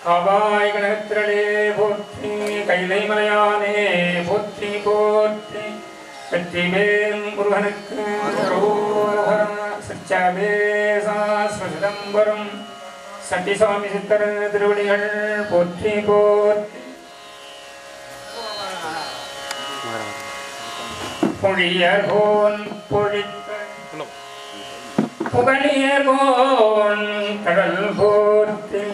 காவாய் கனகத்திரளே போற்றி, கைலை மலையானே போற்றி போற்றி, வெற்றிவேல் முருகனுக்கு சச்சாவேசா சிதம்பரம் சட்டிசாமி சித்தர் திருவடிகள் போற்றி போற்றி. பொழியர்கோன் பொழித்த புகழியர்கோன் கடல் போற்றி,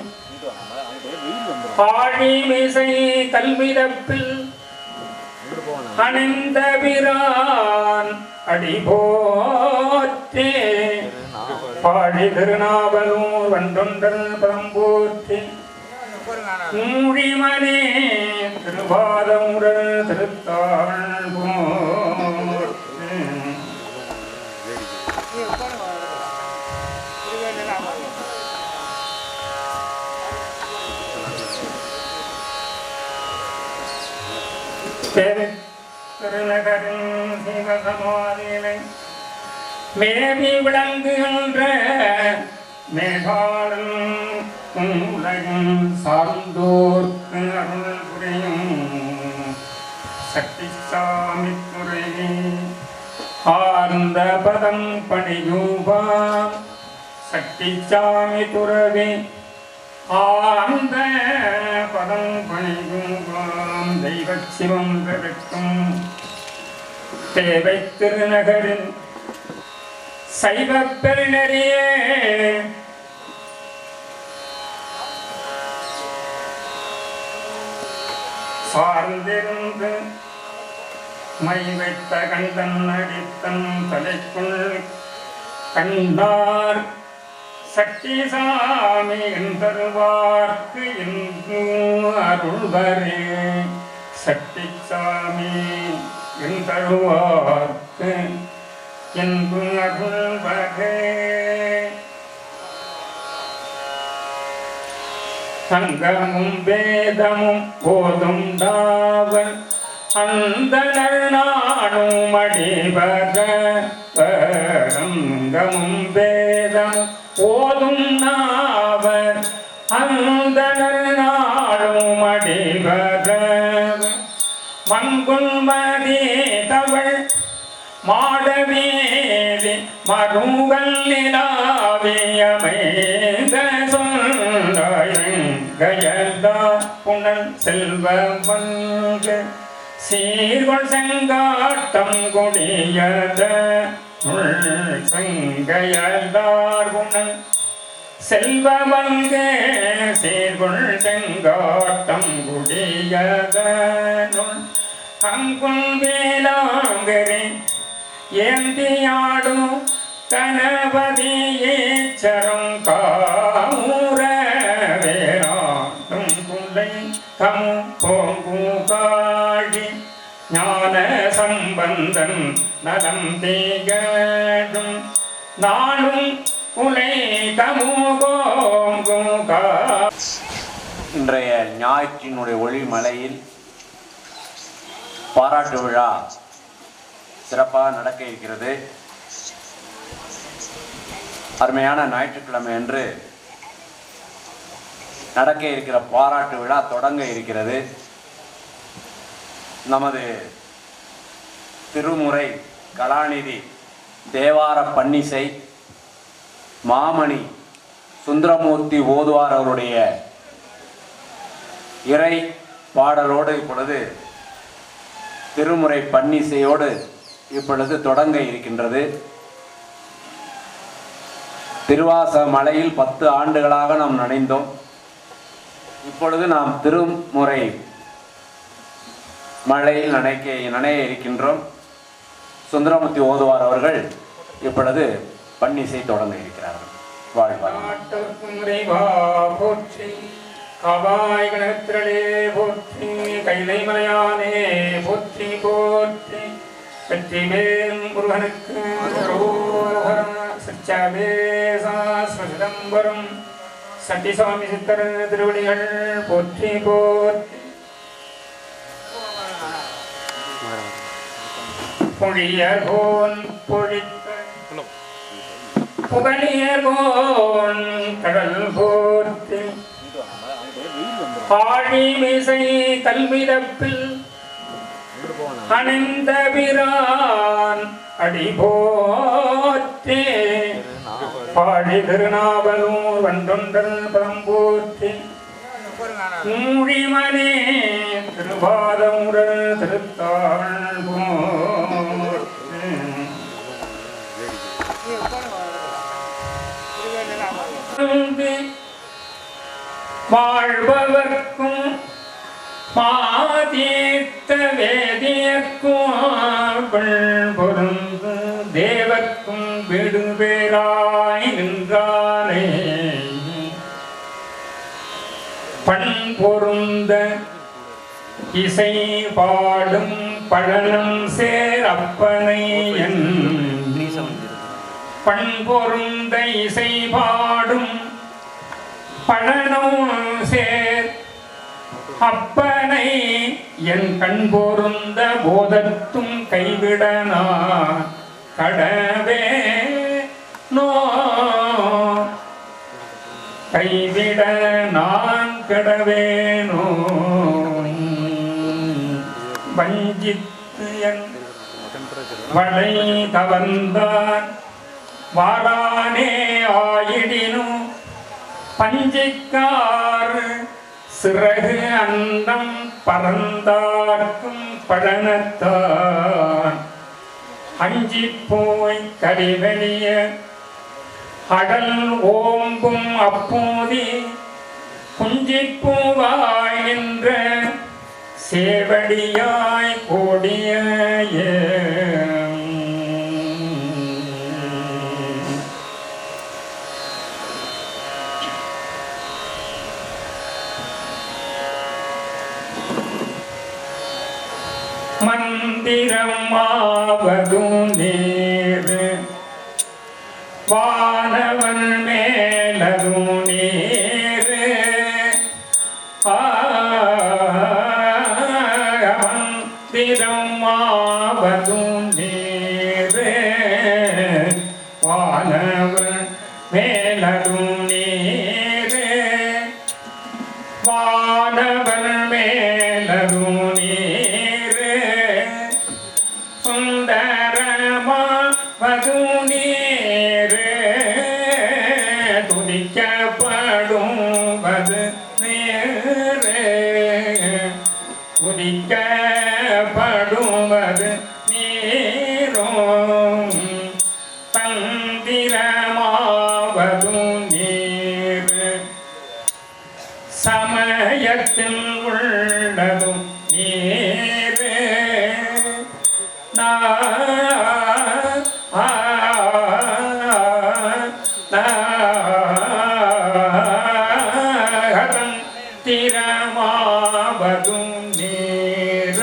ஆழிமிசை கல்விதப்பில் அணிந்த பிரான் அடி போற்றி, பாடி திருநாவலூர் வண்டொன்றல் பரம்போற்றி, மூழிமனே திருவாதமுரல் திருத்தாள் போற்றி. திருநகரின் சிவசமாதியிலை மேவி விளங்குகின்ற மேகாளன் உலகின் சார்ந்தோர்க்கு அருள் புரியும் சக்திசாமி துறை ஆர்ந்த பதம் பணியூபா சக்திசாமி துறவி ஆர்ந்த பதம் பணியூபாம் தெய்வ சிவம் பெருக்கும் தேவை திருநகரின் சைவ பெருநெறியே சார்ந்திருந்து மை வைத்த கண்டன் அடித்தன் தலைக்குள் கண்டார் சக்திசாமி என்றருவார்க்கு என்று அருள்வரே. சக்திசாமி என்றருவார்க்கு என்று அருள்வரே. சங்கமும் வேதமும் போதும் தாவல் அந்தனர் நாடும் அடிவர சங்கமும் வேதம் போதும் நாவர் அந்தனர் நாடும் அடிவர மங்குள்மதி தவள் மாடவேதி மருங்கல் நிலாவியமைந்த சொந்தயந்தா புனல் செல்வமங்க சீர்கொள் செங்காட்டம் கொடியத செங்கையதார் புனல் செல்வமங்க சீர்கொள் செங்காட்டம் கொடியத அங்குள் வேளாங்கரே ஏந்தியாடும் கணபதி ஈச்சரம் காமுர வேளாடும் குலை தமு போங்கு காழி ஞான சம்பந்தன் நலம் திகழும் நாளும் குலை தமு போங்கு கா. இன்றைய ஞாயிற்றினுடைய ஒளிமலையில் பாராட்டு விழா சிறப்பாக நடக்க இருக்கிறது. அருமையான ஞாயிற்றுக்கிழமை என்று நடக்க இருக்கிற பாராட்டு விழா தொடங்க இருக்கிறது. நமது திருமுறை கலாநிதி தேவார பன்னிசை மாமணி சுந்தரமூர்த்தி ஓதுவார் அவருடைய இறை பாடலோடு இப்பொழுது திருமுறை பன்னிசையோடு இப்பொழுது தொடங்க இருக்கின்றது. திருவாச மலையில் 10 ஆண்டுகளாக நாம் நனைந்தோம். இப்பொழுது நாம் திருமுறை மலையில் நனைய இருக்கின்றோம். சுந்தரமூர்த்தி ஓதுவார் அவர்கள் இப்பொழுது பன்னிசை தொடங்க இருக்கிறார்கள். காவாய் கனகத்திரளே போற்றி, கைலை மலையானே போற்றி போற்றி, வெற்றிவேல் முருகனுக்கு சச்சாவேசா சிதம்பரம் சட்டிசாமி சித்தர் திருவடிகள் போற்றி போற்றி. பொழியர்கோன் பொழித்த புகழியர்கோன் கடல் போற்றி, ஆழிமிசை கல்விதப்பில் அணிந்த பிரான் அடிபோற்றே பாழி திருநாவலூர் வண்டொன்றல் பரம்போற்றி மூழிமனே திருவாதமுரல் திருத்தாள் வாழ்பவர்க்கும் மாதீர்த்த வேதியர்க்கும் பொருந்து தேவர்க்கும் விடுபேராய் நின்றானே பண் பொருந்த இசை பாடும் பழனம் சேர் அப்பனை என் பண் பொருந்த இசை பாடும் பழனம் சேர் அப்பனை என் கண் பொருந்த போதத்தும் கைவிடனா கடவே நோ கைவிட நான் கடவேனோ வஞ்சித்து என் வளை கவர்ந்தான் வாரானே ஆயிடினும் பஞ்சிக்கார் சிறகு அன்னம் பறந்தார்க்கும் பழனத்தான் அஞ்சி போய் கடிவெளிய அடல் ஓம்பும் அப்போதி குஞ்சிப்பூவாய் நின்ற சேவடியாய் கோடிய மந்திரமாவதும் நீர் வானவன் மேலதும் நீர் மந்திரமாவதும் நீர் வானவன் மேலதும் நீர் வானவன் மேலதும் நீர் சுந்தரமா வது நீர் துதிக்கப்படுவது நீர் துதிக்கப்படுவது நீரும் தந்திரமாவதும் நீர் சமயத்தில் உள்ளதும் நீர் திரமாவதும் நீர்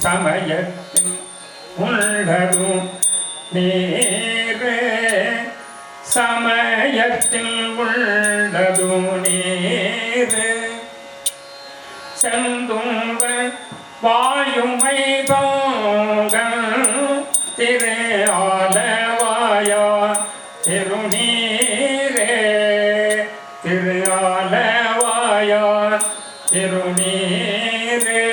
சமயத்தில் உள்ளதும் நீர் சமயத்தில் உள்ளதும் நீர் செந்தும்ப வாயுமை பொங்கல் திரு ஆலவாயா திருநீரே திரு ஆலவாயா திருநீரே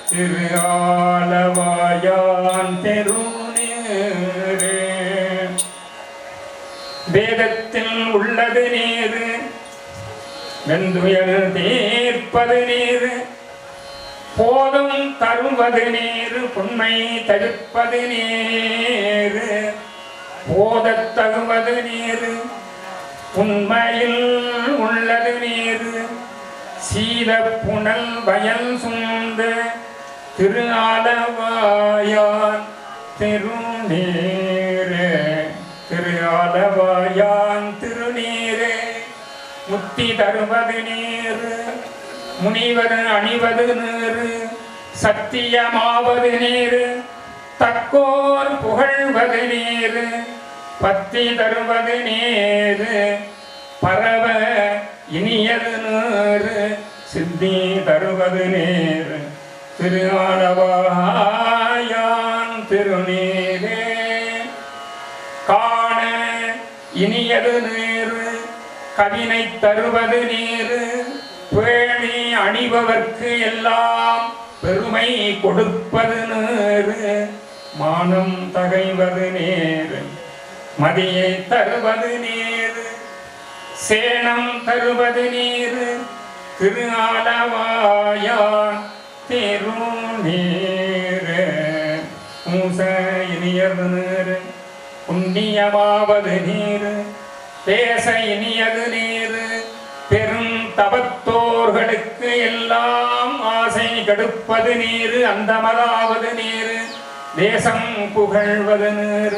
திரு ஆலவாயான் திருநீரே வேதத்தில் உள்ளது நீர் வெந்துயர் தீர்ப்பது நீர் போதும் தருவது நீர் புண்மை தடுப்பது நீர் போதத் தகுவது நீர் உண்மையில் உள்ளது நீர் சீத புனல் வயல் சூழ்ந்த திரு ஆலவாயான் திருநீரே திரு ஆலவாயான் திருநீரே முத்தி தருவது நீர் முனிவர் அணிவது நீர் சத்தியமாவது நீர் தக்கோர் புகழ்வது நீர் பத்தி தருவது நீர் பரவ இனியது நீர் சித்தி தருவது நீர் திரு ஆலவாயான் திருநீரே காண இனியது நீர் கவினை தருவது நீர் பேணி அணிபவர்க்கு எல்லாம் பெருமை கொடுப்பது நீர் மானம் தகைவது நீர் மதியை தருவது நீர் சேனம் தருவது நீர் திரு ஆலவாயான் திருநீர் மூச இனியது நீர் புண்ணியமாவது நீர் பேச இனியது நீர் பெரும் தவத்தோர்களுக்கு எல்லாம் ஆசை கெடுப்பது நீர் அந்தமதாவது நீர் தேசம் புகழ்வது நீர்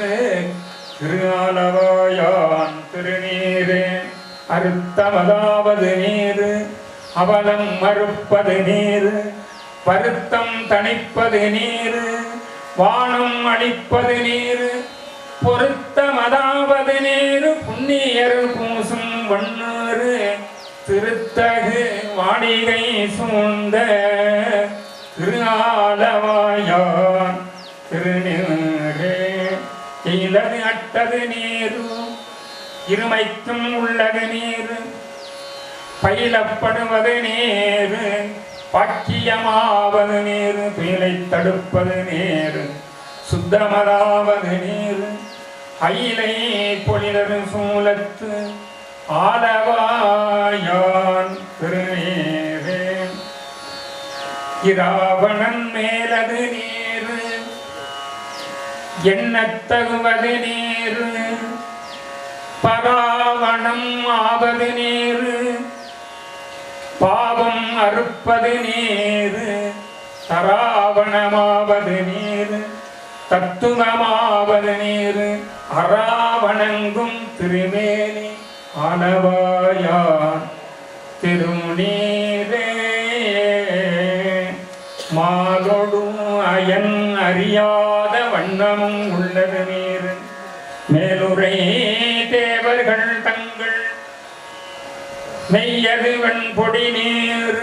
திரு ஆலவாயான் திருநீர் அறுத்தமதாவது நீர் அவலம் மறுப்பது நீர் வருத்தம் தணிப்பது நீர் வானம் அளிப்பது நீர் பொருத்தமதாவது நீர் புண்ணியர் பூசும் வண்ணூறு திருத்தகு வாடிகை சூழ்ந்த திரு ஆலவாயான் திருநீரே இலது அட்டது நீரு இருமைக்கும் உள்ளது நீர் பயிலப்படுவது நீர் பாக்கியமாவது நீர் துயிலை தடுப்பது நீர் சுத்தமதாவது நீர் அயிலை பொழிலர் சூலத்து ஆலவாயான் திருநீரே இராவணன் மேலது நீர் எண்ணத்தகுவது நீர் பராவணம் ஆவது நீர் பாவம் அறுப்பது நீர் தராவணமாவது நீர் தத்துவமாவது நீர் அராவணங்கும் திருமேனி ஆலவாயான் திருநீரே மாலொடு அயன் அறியாத வண்ணமும் உள்ளது நீர் மேலுரை தேவர்கள் தங்கள் மெய்யது வெண்பொடி நீர்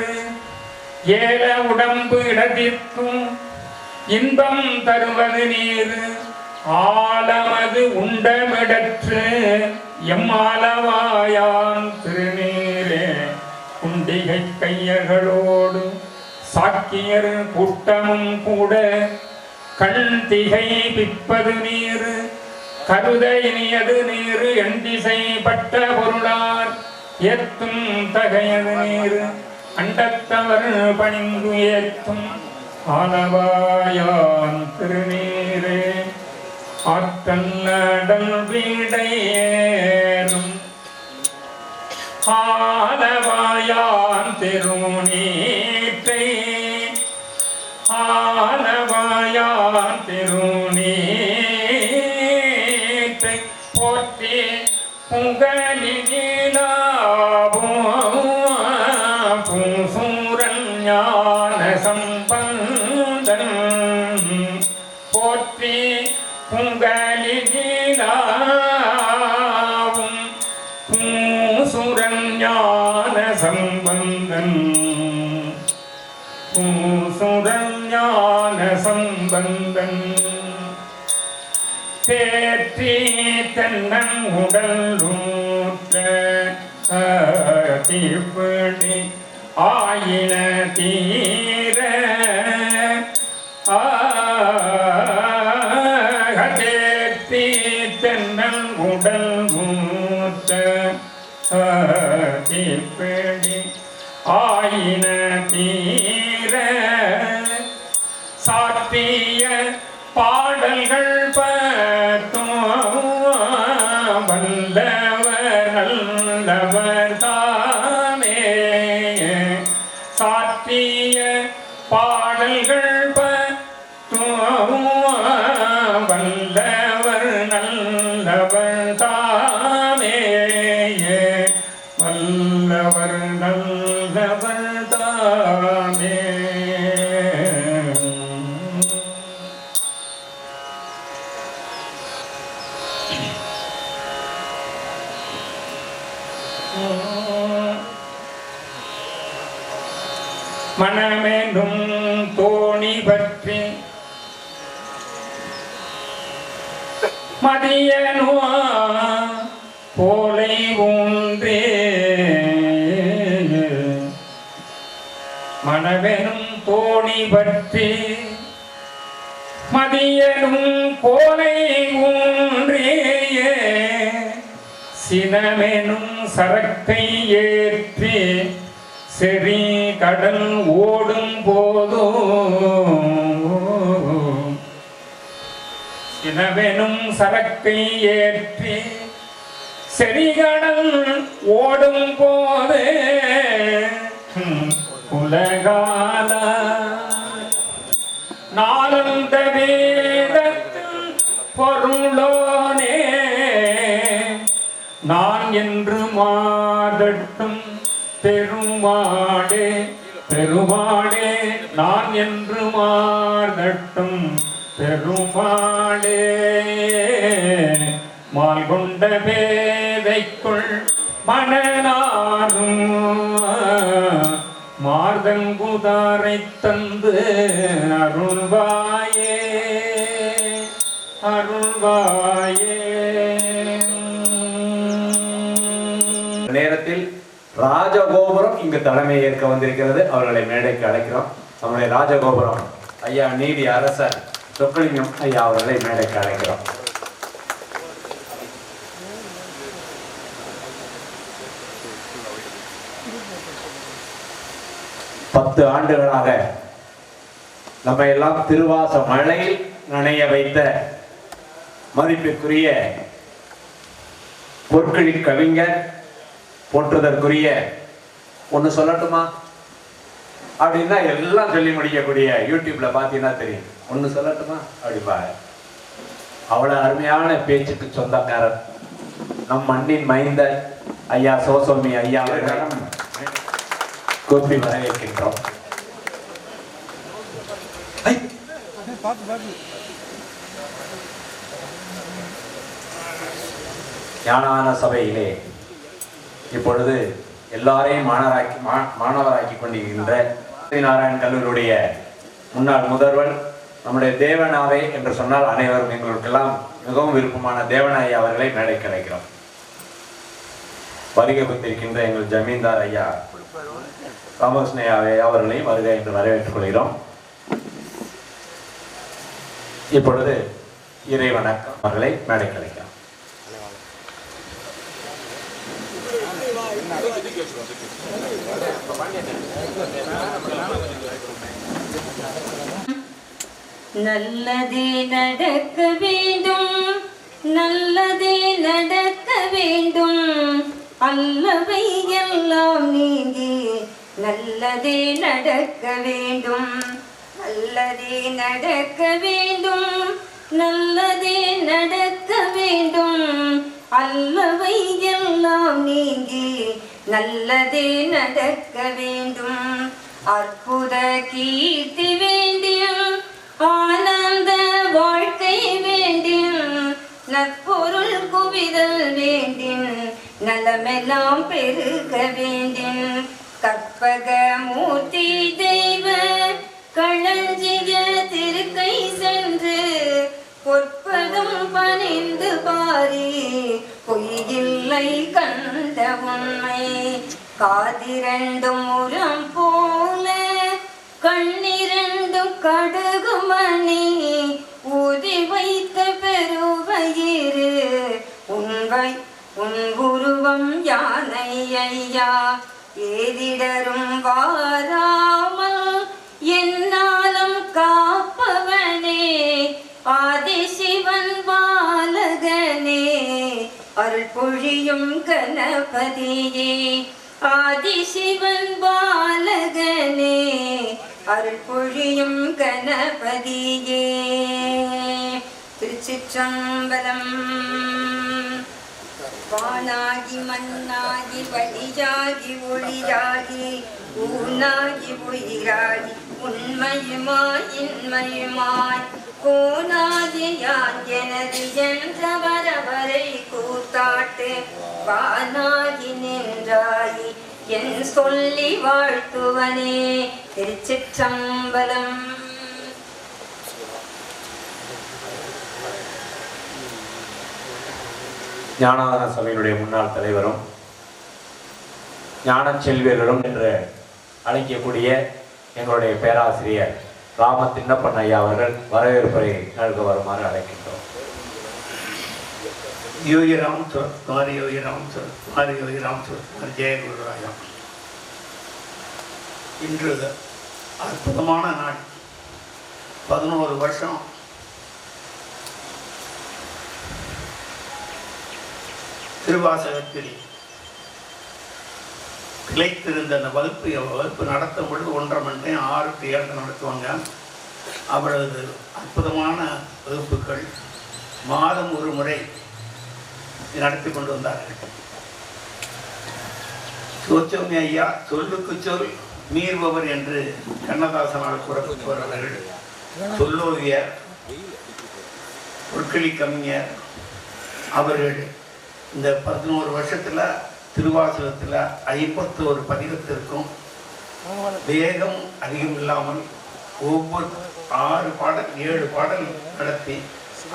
ஏல உடம்பு இடத்திற்கும் இன்பம் தருவது நீர் ஆலமது உண்டமிடற்று எம்மாலவாயான் திருநீரே குண்டிகை கையர்களோடு சாக்கியர் கூட்டமும் கூட கண் திகை பிப்பது நீர் கருத இனியது நீர் எண்டிசை பட்ட பொருளார் ஏத்தும் தகையது நீர் அண்டத்தவர் பணிந்து ஏத்தும் ஆலவாயான் திருநீரே ஆற்றல் நடல் வீடையேறும் ஆலவாயான் திருநீற்றை ஆலவாயான் திருநீற்றை போற்றி புகழினாவும் பூசூரன் ஞான சம்பந்தன் போற்றி புகழினாவும் பூசுரன் ஞான சம்பந்தன் பூசுரன் ஞான சம்பந்தன் தேற்றி தென்னன் உடல் ஊற்ற தீப்படி ஆயின தீர தேற்றி தென்னன் உடல் ஊற்ற தீப்படி ஆயின தீர சாத்திய பாடல்கள் வல்லவர் நல்லவர் தாமே சாத்திய பாடல்கள் வல்லவர் நல்லவர் தாமே வல்லவர் நல்லவர் தாமே மனமெனும் தோணி பற்றி மதியனோ போலை ஊன்றே மனவெனும் தோணி பற்றி மதியனும் கோலை ஊன்றிய சினமெனும் சரக்கை ஏற்றி செறி கடல் ஓடும் போதோ சினவெனும் சரக்கை ஏற்றி செறிகடல் ஓடும் போது உலகால நாளந்த வேதத்தில் பொருளோனே நான் என்று மாதட்டும் பெருமாடே பெருமாடே நான் என்று மாதட்டும் பெருமாடே மால் கொண்ட பேதைக்குள் மணனாரும் மார்தங்குதாரை தந்து அருள்வாயே அருள்வாயே. நேரத்தில் ராஜகோபுரம் இங்கு தலைமை ஏற்க வந்திருக்கிறது. அவர்களை மேடைக்கு அழைக்கிறோம். நம்முடைய ராஜகோபுரம் ஐயா நீதி அரசர் சொக்கலிங்கம் ஐயா அவர்களை மேடைக்கு அழைக்கிறோம். பத்து ஆண்டுகளாக நம்ம எல்லாம் திருவாச மழையில் நனைய வைத்த மதிப்பிற்குரிய பொற்களி கவிஞர், போற்றுதற்குரிய ஒன்று சொல்லட்டுமா அப்படின்னா எல்லாம் சொல்லி முடிக்கக்கூடிய யூடியூப்ல பார்த்தீங்கன்னா தெரியும். ஒன்று சொல்லட்டுமா அப்படிப்பா, அவ்வளோ அருமையான பேச்சுக்கு சொந்தக்காரர் நம் மண்ணின் மைந்தர் ஐயா சோசோமி ஐயா கூப்பி வரவேற்கின்றோம். ஞானான சபையிலே இப்பொழுது எல்லாரையும் மாணவராக்கி கொண்டிருக்கின்ற நாராயண் கல்லூரியுடைய முன்னாள் முதல்வர் நம்முடைய தேவனாவே என்று சொன்னால் அனைவரும் எங்களுக்கெல்லாம் மிகவும் விருப்பமான தேவனாய் அவர்களை மேடைக்கு அழைக்கிறோம். வருகை புத்திருக்கின்ற எங்கள் ஜமீன்தார் ஐயா ராமகிருஷ்ணயாவே அவர்களையும் வருகை என்று வரவேற்றுக் கொள்கிறோம். இப்பொழுது இறை வணக்கம் அவர்களை மேடைக்கு அழைக்கிறோம். நல்லதே நடக்க வேண்டும், நல்லதே நடக்க வேண்டும், அல்லவை எல்லாம் நீங்கி நல்லதே நடக்க வேண்டும், நல்லதே நடக்க வேண்டும், நல்லதே நடக்க வேண்டும், அல்லவை எல்லாம் நீங்கி நல்லதே நடக்க வேண்டும். அற்புத கீர்த்தி வேண்டியும் ஆனந்த வாழ்க்கை வேண்டின், நற்பொருள் குவிதல் வேண்டின், நலமெல்லாம் பெருக வேண்டின், கற்பக மூர்த்தி தெய்வ களஞ்சிய திருக்கை சென்று பொற்பதும் பணிந்து பாரி பொய்யில்லை கண்ட உண்மை, காதிரண்டும் முரம் போல கண்ணிரண்டும் கடுகுமணி ஊதி வைத்த பெருவயிறு உண்வை உன் உருவம் யானை ஐயா, ஏதிடரும் வாராமல் என்னாலும் காப்பவனே, ஆதிசிவன் பாலகனே, அருள் பொழியும் கணபதியே, ஆதிசிவன் பாலகனே, அருள் பொழியும் கணபதியே. திருச்சிற்றம்பலம். வானாகி மண்ணாகி வழியாகி ஒளியாகி ஊனாகி உயிராகி உண்மையுமாய் இன்மையுமாய் கோனாகியான் எனது என்றவரவரை கூத்தாட்டு வானாகி நின்றாயி என் சொல்லி வாழ்த்துவனே. திருச்சிற்றம்பலம். ஞானாதார சபையினுடைய முன்னாள் தலைவரும் ஞான செல்வியர்களும் என்று அழைக்கக்கூடிய எங்களுடைய பேராசிரியர் ராம தின்னப்பன் ஐயா அவர்கள் வரவேற்புரை நல்க வருமாறு அழைக்கின்றோம். யோகி ராம் சுரத்குமார், யோகி ராம் சுரத்குமார், யோகி ராம் சுரத்குமார், ஜெய குருராயா. இன்று அற்புதமான நாள். 11 வருஷம் திருவாசகத்தில் கிளைத்திருந்த அந்த வகுப்பு நடத்தும் பொழுது 1.5 மணி நேரம் 6 to 7 நடத்துவாங்க. அவரது அற்புதமான வகுப்புகள் மாதம் ஒரு முறை நடத்தி கொண்டு வந்தார்கள். சோச்சோமி ஐயா சொல்லுக்கு சொல் மீறுபவர் என்று கண்ணதாசனால் கூறப்பட்டவர்கள், சொல்லோவியர், பொற்களி கவிஞர் அவர்கள் இந்த 11 வருஷத்தில் திருவாசகத்தில் 51 பதிகத்திற்கும் வேகம் அதிகம் இல்லாமல் ஒவ்வொரு 6 பாடல் 7 பாடல் நடத்தி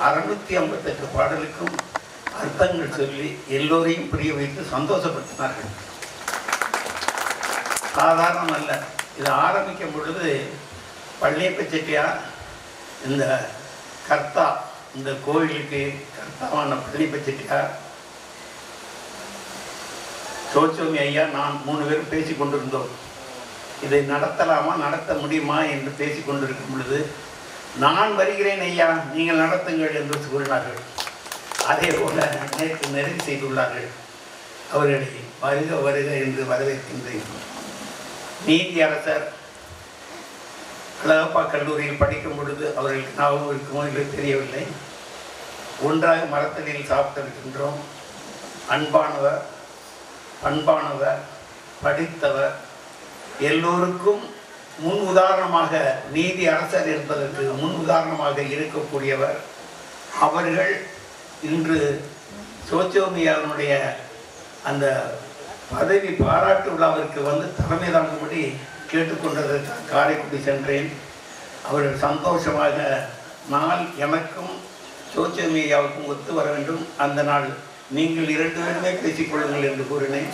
658 பாடலுக்கும் அர்த்தங்கள் சொல்லி எல்லோரையும் புரிய வைத்து சந்தோஷப்படுத்தினார்கள். சாதாரணம் அல்ல. இது ஆரம்பிக்கும் பொழுது பழனியப்ப செட்டியார் இந்த கர்த்தா, இந்த கோயிலுக்கு கர்த்தாவான பழனியப்ப செட்டியார், சோச்சோமி ஐயா, நான் 3 பேரும் பேசி கொண்டிருந்தோம். இதை நடத்தலாமா, நடத்த முடியுமா என்று பேசி கொண்டிருக்கும் பொழுது, நான் வருகிறேன் ஐயா, நீங்கள் நடத்துங்கள் என்று கூறினார்கள். அதே போல நேற்று நிறைவு செய்துள்ளார்கள். அவர்களை வருக வருக என்று வரவேற்கின்றேன். நீதி அரசர் அழகப்பா கல்லூரியில் படிக்கும் பொழுது அவர்களுக்கு ஞாபகம் இருக்குமோ இல்லை தெரியவில்லை. ஒன்றாக மரத்தடியில் சாப்பிட்டிருக்கின்றோம். அன்பானவர், பண்பானவர், படித்தவர், எல்லோருக்கும் முன் உதாரணமாக, நீதி அரசர் என்பதற்கு முன் உதாரணமாக இருக்கக்கூடியவர். அவர்கள் இன்று சோச்சோமியாவினுடைய அந்த பதவி பாராட்டு விழாவிற்கு வந்து தலைமை தாங்கும்படி கேட்டுக்கொண்டதற்கு காரைக்குடி சென்றேன். அவர்கள் சந்தோஷமாக, நாள் எனக்கும் சோச்சோமியாவுக்கும் ஒத்து வர வேண்டும், அந்த நாள் நீங்கள் 2 பேருமே பேசிக்கொள்ளுங்கள் என்று கூறினேன்.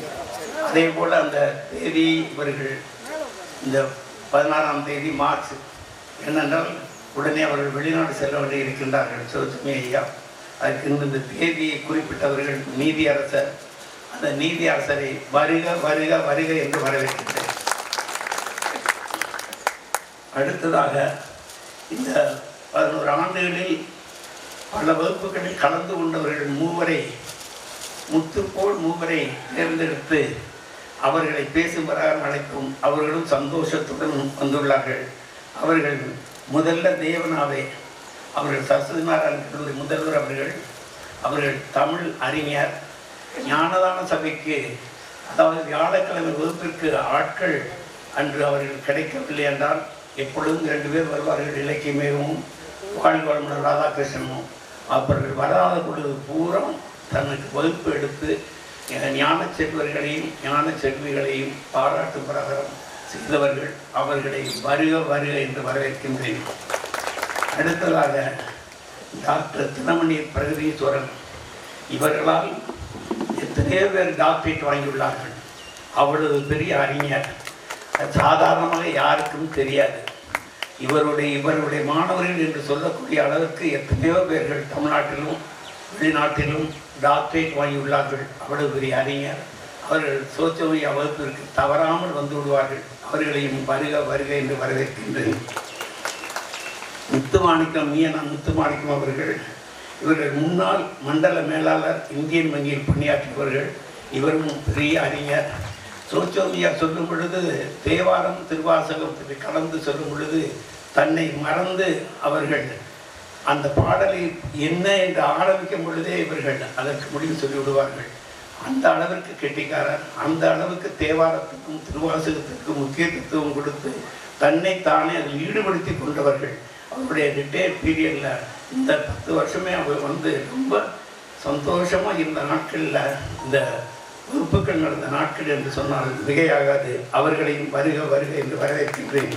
அதே போல் அந்த தேதி இவர்கள் இந்த 16ஆம் தேதி மார்ச், என்னென்றால் உடனே அவர்கள் வெளிநாடு செல்ல வேண்டி இருக்கின்றார்கள் சோச்சோமி ஐயா. அதுக்கு இந்த தேதியை குறிப்பிட்டவர்கள் நீதி அரசர். அந்த நீதி அரசரை வருக வருக வருக என்று வரவேற்கின்றேன். அடுத்ததாக இந்த 11 ஆண்டுகளில் பல வகுப்புகளில் கலந்து கொண்டவர்கள் 3 முத்துப்போல் 3 தேர்ந்தெடுத்து அவர்களை பேசும் பிரகாரம் அழைக்கும். அவர்களும் சந்தோஷத்துடன் வந்துள்ளார்கள். அவர்கள் முதல்ல தேவனாவே, அவர்கள் சரஸ்வதிநாராயண கல்லூரி முதல்வர் அவர்கள் தமிழ் அறிஞர். ஞானதான சபைக்கு, அதாவது வியாழக்கிழமை வகுப்பிற்கு ஆட்கள் அன்று அவர்கள் கிடைக்கவில்லை என்றால் எப்பொழுதும் 2 பேர் வருவார்கள், இலக்கியமேவும் வாழ்வாழ்மன் ராதாகிருஷ்ணனும். அவர்கள் வராத பொழுது பூரம் தனக்கு வகுப்பு எடுத்து ஞான செல்வர்களையும் ஞான செல்விகளையும் பாராட்டும் பிரகாரம் செய்தவர்கள். அவர்களை வருக வருக என்று வரவேற்கின்றேன். அடுத்ததாக டாக்டர் தினமணி பிரகதீஸ்வரன், இவர்களால் எத்தனையோ பேர் டாக்டரேட் வாங்கியுள்ளார்கள். அவ்வளவு பெரிய அறிஞர், சாதாரணமாக யாருக்கும் தெரியாது. இவருடைய மாணவர்கள் என்று சொல்லக்கூடிய அளவிற்கு எத்தனையோ பேர்கள் தமிழ்நாட்டிலும் வெளிநாட்டிலும் டாக்டரேட் வாங்கியுள்ளார்கள். அவ்வளவு பெரிய அறிஞர். அவர்கள் சோச்சோமியா வகுப்பிற்கு தவறாமல் வந்து விடுவார்கள். அவர்களையும் வருக வருக என்று வரவேற்கின்றேன். முத்துமாணிக்கம், முத்துமாணிக்கம் அவர்கள், இவர்கள் முன்னாள் மண்டல மேலாளர், இந்தியன் வங்கியில் பணியாற்றியவர்கள். இவரும் பெரிய அறிஞர். சோச்சோமியா சொல்லும் பொழுது, தேவாரம் திருவாசகத்தை கலந்து சொல்லும் பொழுது தன்னை மறந்து அவர்கள் அந்த பாடலை என்ன என்று ஆரம்பிக்கும் பொழுதே இவர்கள் அதற்கு முடிவு சொல்லிவிடுவார்கள். அந்த அளவிற்கு கெட்டிக்காரர். அந்த அளவுக்கு தேவாரத்துக்கும் திருவாசகத்திற்கும் முக்கியத்துவம் கொடுத்து தன்னை தானே அதில் ஈடுபடுத்தி கொண்டவர்கள். அவருடைய ரிட்டையர்ட் பீரியடில் இந்த 10 வருஷமே அவர் வந்து ரொம்ப சந்தோஷமாக இருந்த நாட்களில், இந்த வகுப்புகள் நடந்த நாட்கள் என்று சொன்னால் மிகையாகாது. அவர்களையும் வருக வருக என்று வரவேற்கின்றேன்.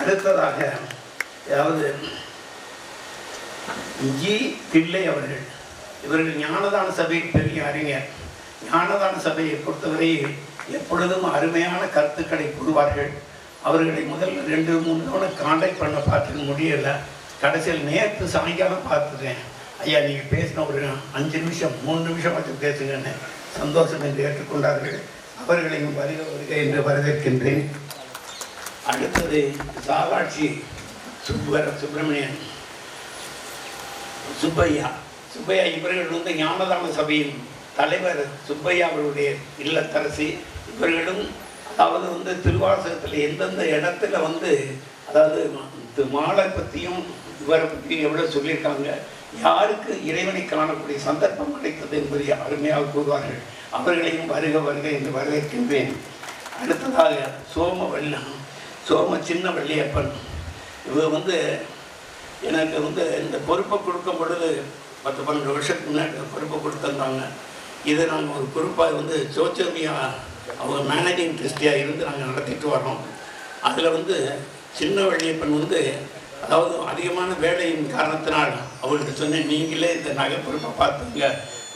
அடுத்ததாக அதாவது ஜி பிள்ளை அவர்கள், இவர்கள் ஞானதான சபை பெரிய அறிஞர். ஞானதான சபையை பொறுத்தவரை எப்பொழுதும் அருமையான கருத்துக்களை கூறுவார்கள். அவர்களை முதல்ல 2-3 தவணை காண்டாக்ட் பண்ண பார்த்துக்க முடியலை. கடைசியில் நேற்று சாயங்காலம் பார்த்துட்டேன். ஐயா நீங்கள் பேசின ஒரு 5 நிமிஷம் 3 நிமிஷம் வச்சு பேசுங்கன்னு சந்தோஷம் என்று ஏற்றுக்கொண்டார்கள். அவர்களையும் வருக வருக என்று வரவேற்கின்றேன். அடுத்தது சாகாட்சி சுப்பிரமணியன் சுப்பையா இவர்கள் ஞானதான சபையின் தலைவர் சுப்பையா அவருடைய இல்லத்தரசி. இவர்களும் அதாவது திருவாசகத்தில் எந்தெந்த இடத்துல அதாவது மாலை பற்றியும் இவரை பற்றியும் எவ்வளோ சொல்லியிருக்காங்க, யாருக்கு இறைவனை காணக்கூடிய சந்தர்ப்பம் கிடைத்தது என்பதை அருமையாக கூறுவார்கள். அவர்களையும் வருக வருக என்று வரவேற்கின்றேன். அடுத்ததாக சோம சின்ன வள்ளியப்பன். இவர் எனக்கு இந்த பொறுப்பை கொடுக்கும் பொழுது 10-12 வருஷத்துக்கு முன்னாடி பொறுப்பை கொடுத்துருந்தாங்க. இதை நாங்கள் ஒரு பொறுப்பாக சோச்சமியா அவங்க மேனேஜிங் ட்ரஸ்டியாக இருந்து நாங்கள் நடத்திட்டு வரோம். அதில் சின்ன வள்ளியப்பன் அதாவது அதிகமான வேலையின் காரணத்தினால் அவர்கிட்ட சொன்னேன், நீங்களே இந்த நகை பொறுப்பை பார்த்துங்க,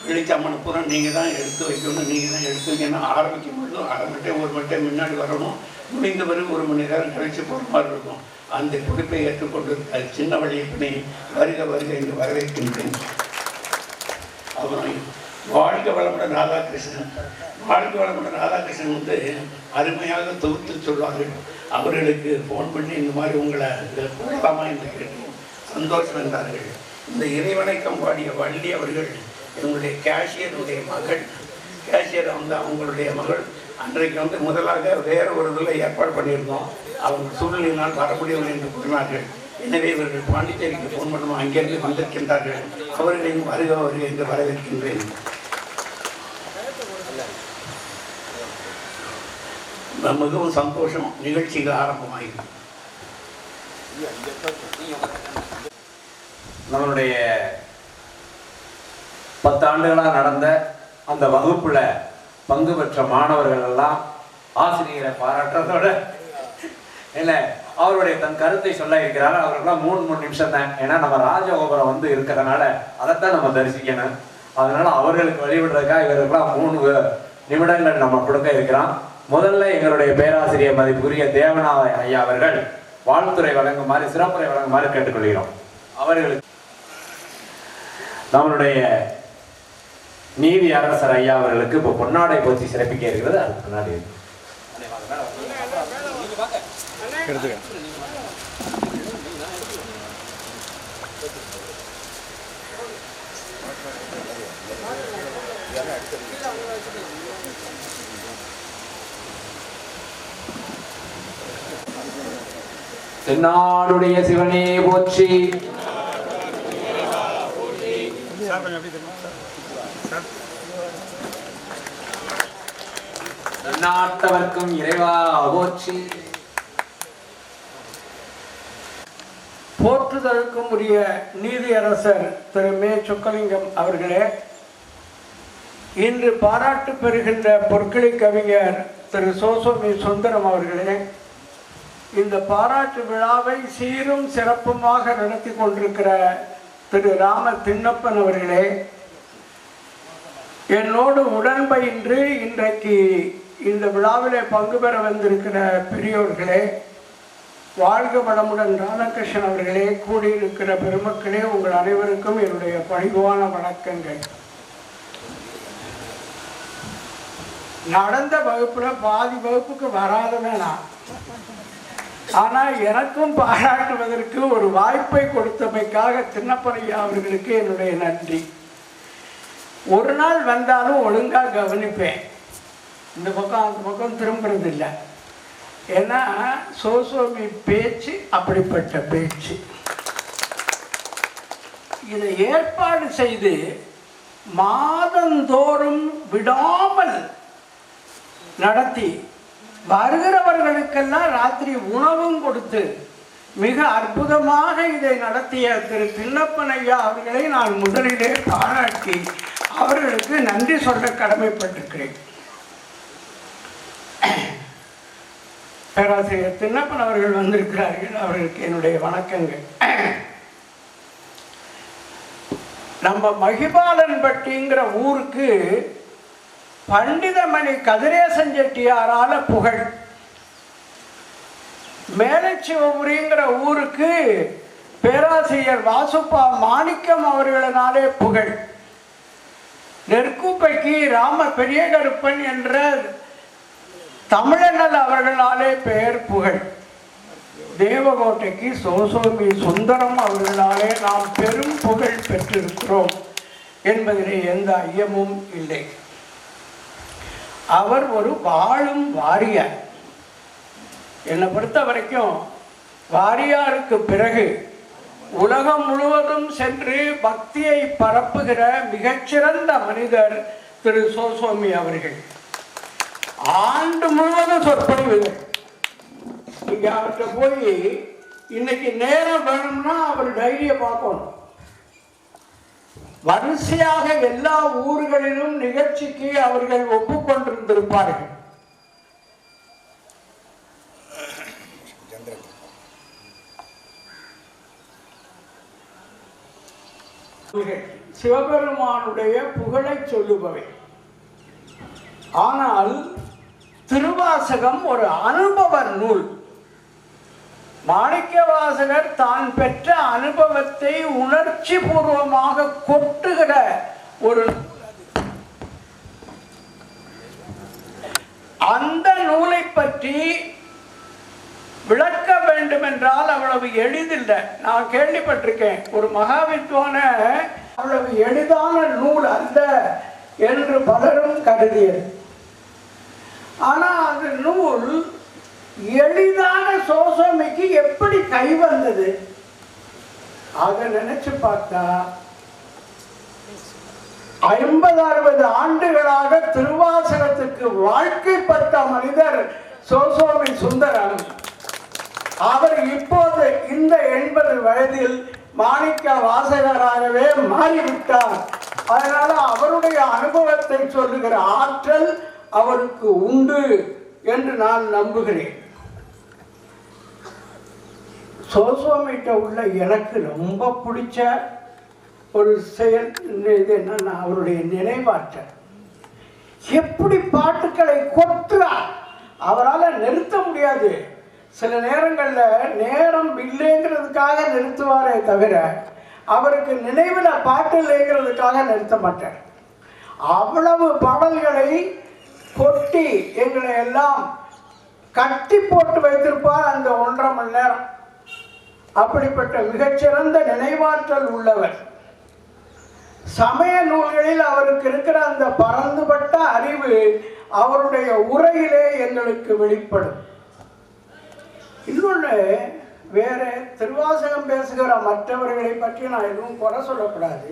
வெளிச்சாமனை பூரா நீங்கள் தான் எடுத்து வைக்கணும், நீங்கள் தான் எடுத்து வைக்கணும். ஆரம்பிக்கும் பொழுதும் 1/2 மணி 1 மணி முன்னாடி வரணும், முடிந்த பிறகு 1 மணி நேரம் கழித்து போகிற மாதிரி இருக்கும். அந்த பொறுப்பை ஏற்றுக்கொண்டு சின்ன வள்ளியப்பனை வருக வருக என்று வரவேற்கின்றேன். அப்புறம் வாழ்க வளமுடன் ராதாகிருஷ்ணன் அருமையாக தொகுத்து சொல்வார்கள். அவர்களுக்கு ஃபோன் பண்ணி இந்த மாதிரி உங்களை இதில் கூடலாமா என்று கேட்டு சந்தோஷம் என்றார்கள். இந்த இறைவணக்கம் பாடிய வள்ளி அவர்கள் என்னுடைய கேஷியருடைய மகள். கேஷியர் அவங்களுடைய மகள் அன்றைக்கு முதலாக வேறு ஒரு இதில் ஏற்பாடு பண்ணியிருந்தோம். அவங்க சூழ்நிலையினால் வர முடியவில்லை என்று கூறினார்கள். எனவே இவர்கள் பாண்டிச்சேரிக்கு ஃபோன் பண்ணுவோம், அங்கிருந்து வந்திருக்கின்றார்கள். அவர்களையும் வருக வருக என்று வரவேற்கின்றேன். மிகவும் சந்தோஷம். நிகழ்ச்சிகள் ஆரம்பமாகிறது. நம்மளுடைய 10 ஆண்டுகளாக நடந்த அந்த வகுப்புல பங்கு பெற்ற மாணவர்கள் எல்லாம் ஆசிரியரை பாராட்டுறதோட என்ன அவருடைய தன் கருத்தை சொல்ல இருக்கிறார்கள். அவர்களெல்லாம் 3 நிமிஷம் தான். ஏன்னா நம்ம ராஜகோபுரம் இருக்கிறதுனால அதைத்தான் நம்ம தரிசிக்கணும். அதனால அவர்களுக்கு வழிவிடுறதுக்காக இவர்களுக்கெல்லாம் 3 நிமிடங்கள் நம்ம கொடுக்க இருக்கிறோம். முதல்ல எங்களுடைய பேராசிரியர் மதிப்புக்குரிய தேவநாத ஐயா அவர்கள் வாழ்த்துறை வழங்குமாறு, சிறப்புரை வழங்குமாறு கேட்டுக்கொள்கிறோம். அவர்களுக்கு நம்மளுடைய நீதி அரசர் ஐயா அவர்களுக்கு இப்போ பொன்னாடை போச்சு சிறப்பிக்க இருக்கிறது. அதுக்கு முன்னாடி தென்னாடுடைய சிவனே போற்றி, நாட்டவர்க்கும் இறைவா போற்றி. போற்றுதலுக்கும் உரிய நீதியரசர் திரு மே. சொக்கலிங்கம் அவர்களே, இன்று பாராட்டு பெறுகின்ற பொற்களி கவிஞர் திரு சோசோமி சுந்தரம் அவர்களே, இந்த பாராட்டு விழாவை சீரும் சிறப்புமாக நடத்தி கொண்டிருக்கிற திரு ராம திண்ணப்பன் அவர்களே, என்னோடு உடன்பயின்று இன்றைக்கு இந்த விழாவிலே பங்கு பெற வந்திருக்கிற பெரியோர்களே, வாழ்க வளமுடன் ராதாகிருஷ்ணன் அவர்களே, கூடியிருக்கிற பெருமக்களே, உங்கள் அனைவருக்கும் என்னுடைய பணிவான வணக்கங்கள். நடந்த வகுப்புல பாதி வகுப்புக்கு வராதவன் நான். ஆனால் எனக்கும் பாராட்டுவதற்கு ஒரு வாய்ப்பை கொடுத்தமைக்காக திண்ணப்பனையா அவர்களுக்கு என்னுடைய நன்றி. ஒரு நாள் வந்தாலும் ஒழுங்காக கவனிப்பேன், இந்த பக்கம் அந்த பக்கம் திரும்புறது இல்லை. ஏன்னா சோசோமி பேச்சு அப்படிப்பட்ட பேச்சு. இதை ஏற்பாடு செய்து மாதந்தோறும் விடாமல் நடத்தி வருகிறவர்களுக்கெல்லாம் ராத்திரி உணவும் கொடுத்து மிக அற்புதமாக இதை நடத்திய திரு திண்ணப்பன் ஐயா அவர்களை நான் முதலிலே பாராட்டி அவர்களுக்கு நன்றி சொல்ல கடமைப்பட்டிருக்கிறேன். பேராசிரியர் திண்ணப்பன் அவர்கள் வந்திருக்கிறார்கள், அவர்களுக்கு என்னுடைய வணக்கங்கள். நம்ம மகிபாலன்பட்டிங்கிற ஊருக்கு பண்டிதமணி கதிரேசன் செட்டியாரால புகழ். மேலச்சிவபுரிங்கிற ஊருக்கு பேராசிரியர் வாசுப்பா மாணிக்கம் அவர்களினாலே புகழ். நெற்குப்பைக்கு ராம பெரிய கருப்பன் என்ற தமிழனல் அவர்களாலே பெயர் புகழ். தேவகோட்டைக்கு சோசோமி சுந்தரம் அவர்களாலே நாம் பெரும் புகழ் பெற்றிருக்கிறோம் என்பதிலே எந்த ஐயமும் இல்லை. அவர் ஒரு வாழும் வாரியார். என்னை பொறுத்த வரைக்கும் வாரியாருக்கு பிறகு உலகம் முழுவதும் சென்று பக்தியை பரப்புகிற மிகச்சிறந்த மனிதர் திரு சோசோமி அவர்கள். ஆண்டு முழுவதும் சொற்பொழிவுகள். நீங்க அவர்கிட்ட போய் இன்னைக்கு நேரம் வேணும்னா அவர் டைரியை பார்க்கணும். வரிசையாக எல்லா ஊர்களிலும் நிகழ்ச்சிக்கு அவர்கள் ஒப்புக்கொண்டிருந்திருப்பார்கள். சிவபெருமானுடைய புகழை சொல்லுபவை. ஆனால் திருவாசகம் ஒரு அனுபவ நூல். மாணிக்கவாசகர் தான் பெற்ற அனுபவத்தை உணர்ச்சி பூர்வமாக கொட்டுகிற ஒரு அந்த நூலை பற்றி விளக்க வேண்டும் என்றால் அவ்வளவு எளிதில்லை. நான் கேள்விப்பட்டிருக்கேன், ஒரு மகாவித்வான அவ்வளவு எளிதான நூல் அல்ல என்று பலரும் கருதியது. ஆனால் அந்த நூல் எளிதான சோசோமிக்கு எப்படி கை வந்தது அதை நினைச்சு பார்த்தா 50-60 ஆண்டுகளாக திருவாசகத்துக்கு வாழ்க்கைப்பட்ட மனிதர் சோசோமி சுந்தரம். அவர் இப்போது இந்த 80 வயதில் மாணிக்க வாசகராகவே மாறிவிட்டார். அதனால அவருடைய அனுபவத்தை சொல்லுகிற ஆற்றல் அவருக்கு உண்டு என்று நான் நம்புகிறேன். சோசோமிட்ட உள்ள எனக்கு ரொம்ப பிடிச்ச ஒரு செயல் இது என்னன்னா அவருடைய நினைவாற்றல். எப்படி பாட்டுக்களை கொட்டுறார், அவரால் நிறுத்த முடியாது. சில நேரங்களில் நேரம் இல்லைங்கிறதுக்காக நிறுத்துவாரே தவிர அவருக்கு நினைவில் பாட்டு இல்லைங்கிறதுக்காக நிறுத்த மாட்டார். அவ்வளவு பாடல்களை கொட்டி எங்களை எல்லாம் கட்டி போட்டு வைத்திருப்பார் அந்த 1.5 மணி நேரம். அப்படிப்பட்ட மிகச்சிறந்த நினைவாற்றல் உள்ளவர். சமய நூல்களில் அவருக்கு இருக்கிற அந்த பரந்துபட்ட அறிவு அவருடைய உரையிலே எங்களுக்கு வெளிப்படும். இன்னொன்று, வேற திருவாசகம் பேசுகிற மற்றவர்களை பற்றி நான் எதுவும் குறை சொல்லக்கூடாது.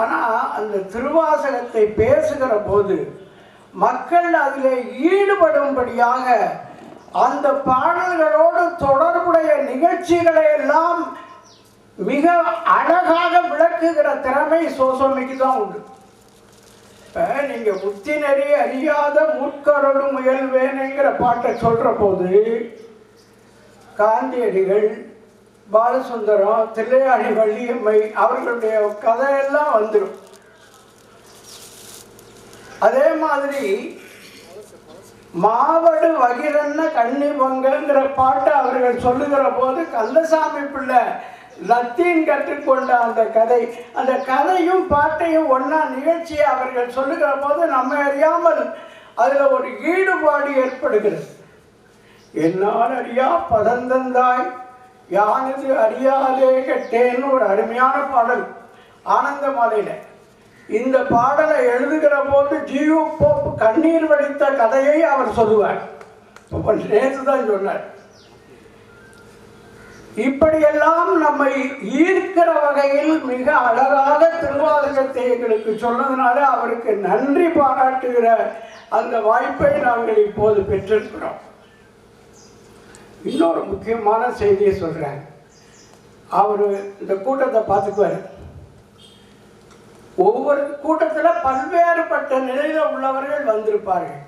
ஆனால் அந்த திருவாசகத்தை பேசுகிற போது மக்கள் அதில் ஈடுபடும்படியாக அந்த பாடல்களோடு தொடர்புடைய நிகழ்ச்சிகளை எல்லாம் மிக அழகாக விளக்குகிற திறமை சோசோமிக்கு தான் உண்டு. இப்போ நீங்கள் முத்தி நெறி அறியாத மூர்க்கரோடு முயல்வேனுங்கிற பாட்டை சொல்கிற போது காந்தியடிகள், பாலசுந்தரம், தில்லையாடி வள்ளியம்மை அவர்களுடைய கதையெல்லாம் வந்துடும். அதே மாதிரி மாவடு வகிரன்ன கண்ணி பொங்கங்கிற பாட்டை அவர்கள் சொல்லுகிற போது கந்தசாமி பிள்ளை லத்தீன் கற்றுக்கொண்ட அந்த கதை, அந்த கதையும் பாட்டையும் ஒன்றா நிகழ்ச்சியை அவர்கள் சொல்லுகிற போது நம்ம அறியாமல் அதில் ஒரு ஈடுபாடு ஏற்படுகிறது. என்னால் அறியா பதந்தந்தாய் யானது அறியாதே கெட்டேன்னு ஒரு அருமையான பாடல் ஆனந்த மாலையில். இந்த பாடலை எழுதுகிற போது ஜியு போப் கண்ணீர் வடித்த கதையை அவர் சொல்லுவார். நேற்று தான் சொன்னார். இப்படியெல்லாம் நம்மை ஈர்க்கிற வகையில் மிக அழகாக திருவாசகத்தை எங்களுக்கு சொன்னதுனால அவருக்கு நன்றி பாராட்டுகிற அந்த வாய்ப்பை நாங்கள் இப்போது பெற்றிருக்கிறோம். இன்னொரு முக்கியமான செய்தியை சொல்கிறேன். அவர் இந்த கூட்டத்தை பார்த்துக்குவார். ஒவ்வொரு கூட்டத்தில் பல்வேறுபட்ட நிலையில் உள்ளவர்கள் வந்திருப்பார்கள்.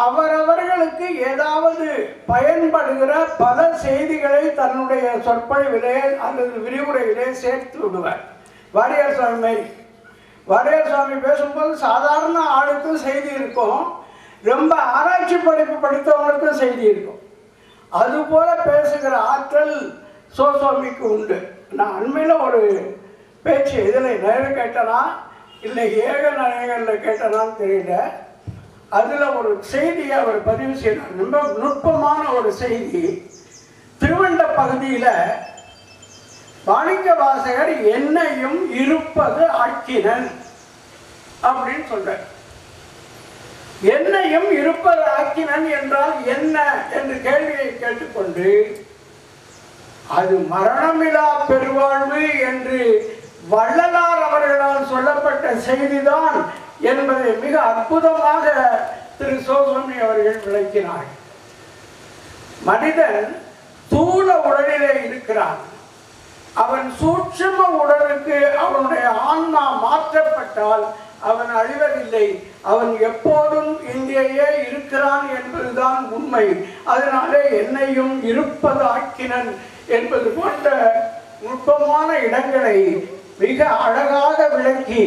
அவரவர்களுக்கு ஏதாவது பயன்படுகிற பல செய்திகளை தன்னுடைய சொற்பொழிவிலே அல்லது விரிவுரையிலே சேர்த்து விடுவார். வாரியார் சுவாமி மாதிரி. வாரியார் சுவாமி பேசும்போது சாதாரண ஆளுக்கும் செய்தி இருக்கும், ரொம்ப ஆராய்ச்சி படிப்பு படித்தவங்களுக்கும் செய்தி இருக்கும். அதுபோல பேசுகிற ஆற்றல் சோசோமிக்கு உண்டு. நான் அண்மையில் ஒரு பேச்சு இதில் நேரில் கேட்டனா இல்லை ஏக நாயகனில் கேட்டனான்னு தெரியல. அதில் ஒரு செய்தியை அவர் பதிவு செய்தார், ரொம்ப நுட்பமான ஒரு செய்தி. திருவண்ட பகுதியில் மாணிக்க வாசகர் என்னையும் இருப்பது ஆக்கினன் அப்படின்னு சொல்றார். என்னையும் இருப்பது ஆக்கினன் என்றால் என்ன என்று கேள்வியை கேட்டுக்கொண்டு அது மரணமிலா பெருவாழ்வு என்று வள்ளலார் அவர்களால் சொல்லப்பட்ட செய்திதான் என்பதை மிக அற்புதமாக திரு சோசோமி அவர்கள் விளக்கினார். மனிதன் ஸ்தூல உடலிலே இருக்கிறான். அவன் சூட்சும உடலுக்கு அவனுடைய ஆன்மா மாற்றப்பட்டால் அவன் அழிவதில்லை. அவன் எப்போதும் இங்கேயே இருக்கிறான் என்பதுதான் உண்மை. அதனாலே என்னையும் இருப்பது ஆக்கினன் என்பது போன்ற நுட்பமான இடங்களை மிக அழகாக விளக்கி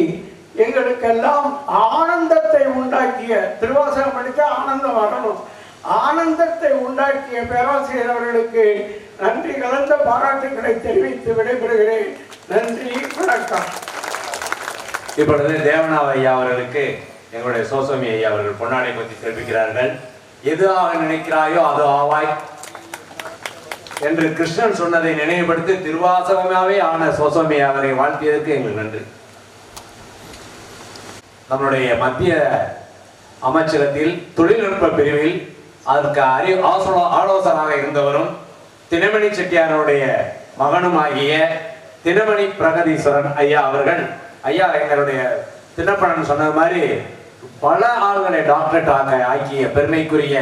எங்களுக்கெல்லாம் ஆனந்தத்தை உண்டாக்கிய, திருவாசகம் படித்தா ஆனந்தம் வரணும், ஆனந்தத்தை உண்டாக்கிய பேராசிரியர் அவர்களுக்கு நன்றி கலந்த பாராட்டுகளை தெரிவித்து விடைபெறுகிறேன். நன்றி, வணக்கம். இப்பொழுது தேவநாத ஐயா அவர்களுக்கு எங்களுடைய சோசோமி ஐயா அவர்கள் பொன்னாடை பற்றி தெரிவிக்கிறார்கள். எது ஆக நினைக்கிறாயோ அது ஆவாய் என்று கிருஷ்ணன் சொன்னதை நினைவுபடுத்தி திருவாசகமாவே ஆன சோசோமி அவரை வாழ்த்தியதற்கு எங்களுக்கு நன்றி. நம்முடைய மத்திய அமைச்சகத்தில் தொழில்நுட்ப பிரிவில் அதற்கு ஆலோசகராக இருந்தவரும் தினமணி செட்டியாருடைய மகனுமாகிய தினமணி பிரகதீஸ்வரன் ஐயா அவர்கள், ஐயா எங்களுடைய தினப்பணன் சொன்னது மாதிரி பல ஆளுகளை டாக்டரேட் ஆக்கிய பெருமைக்குரிய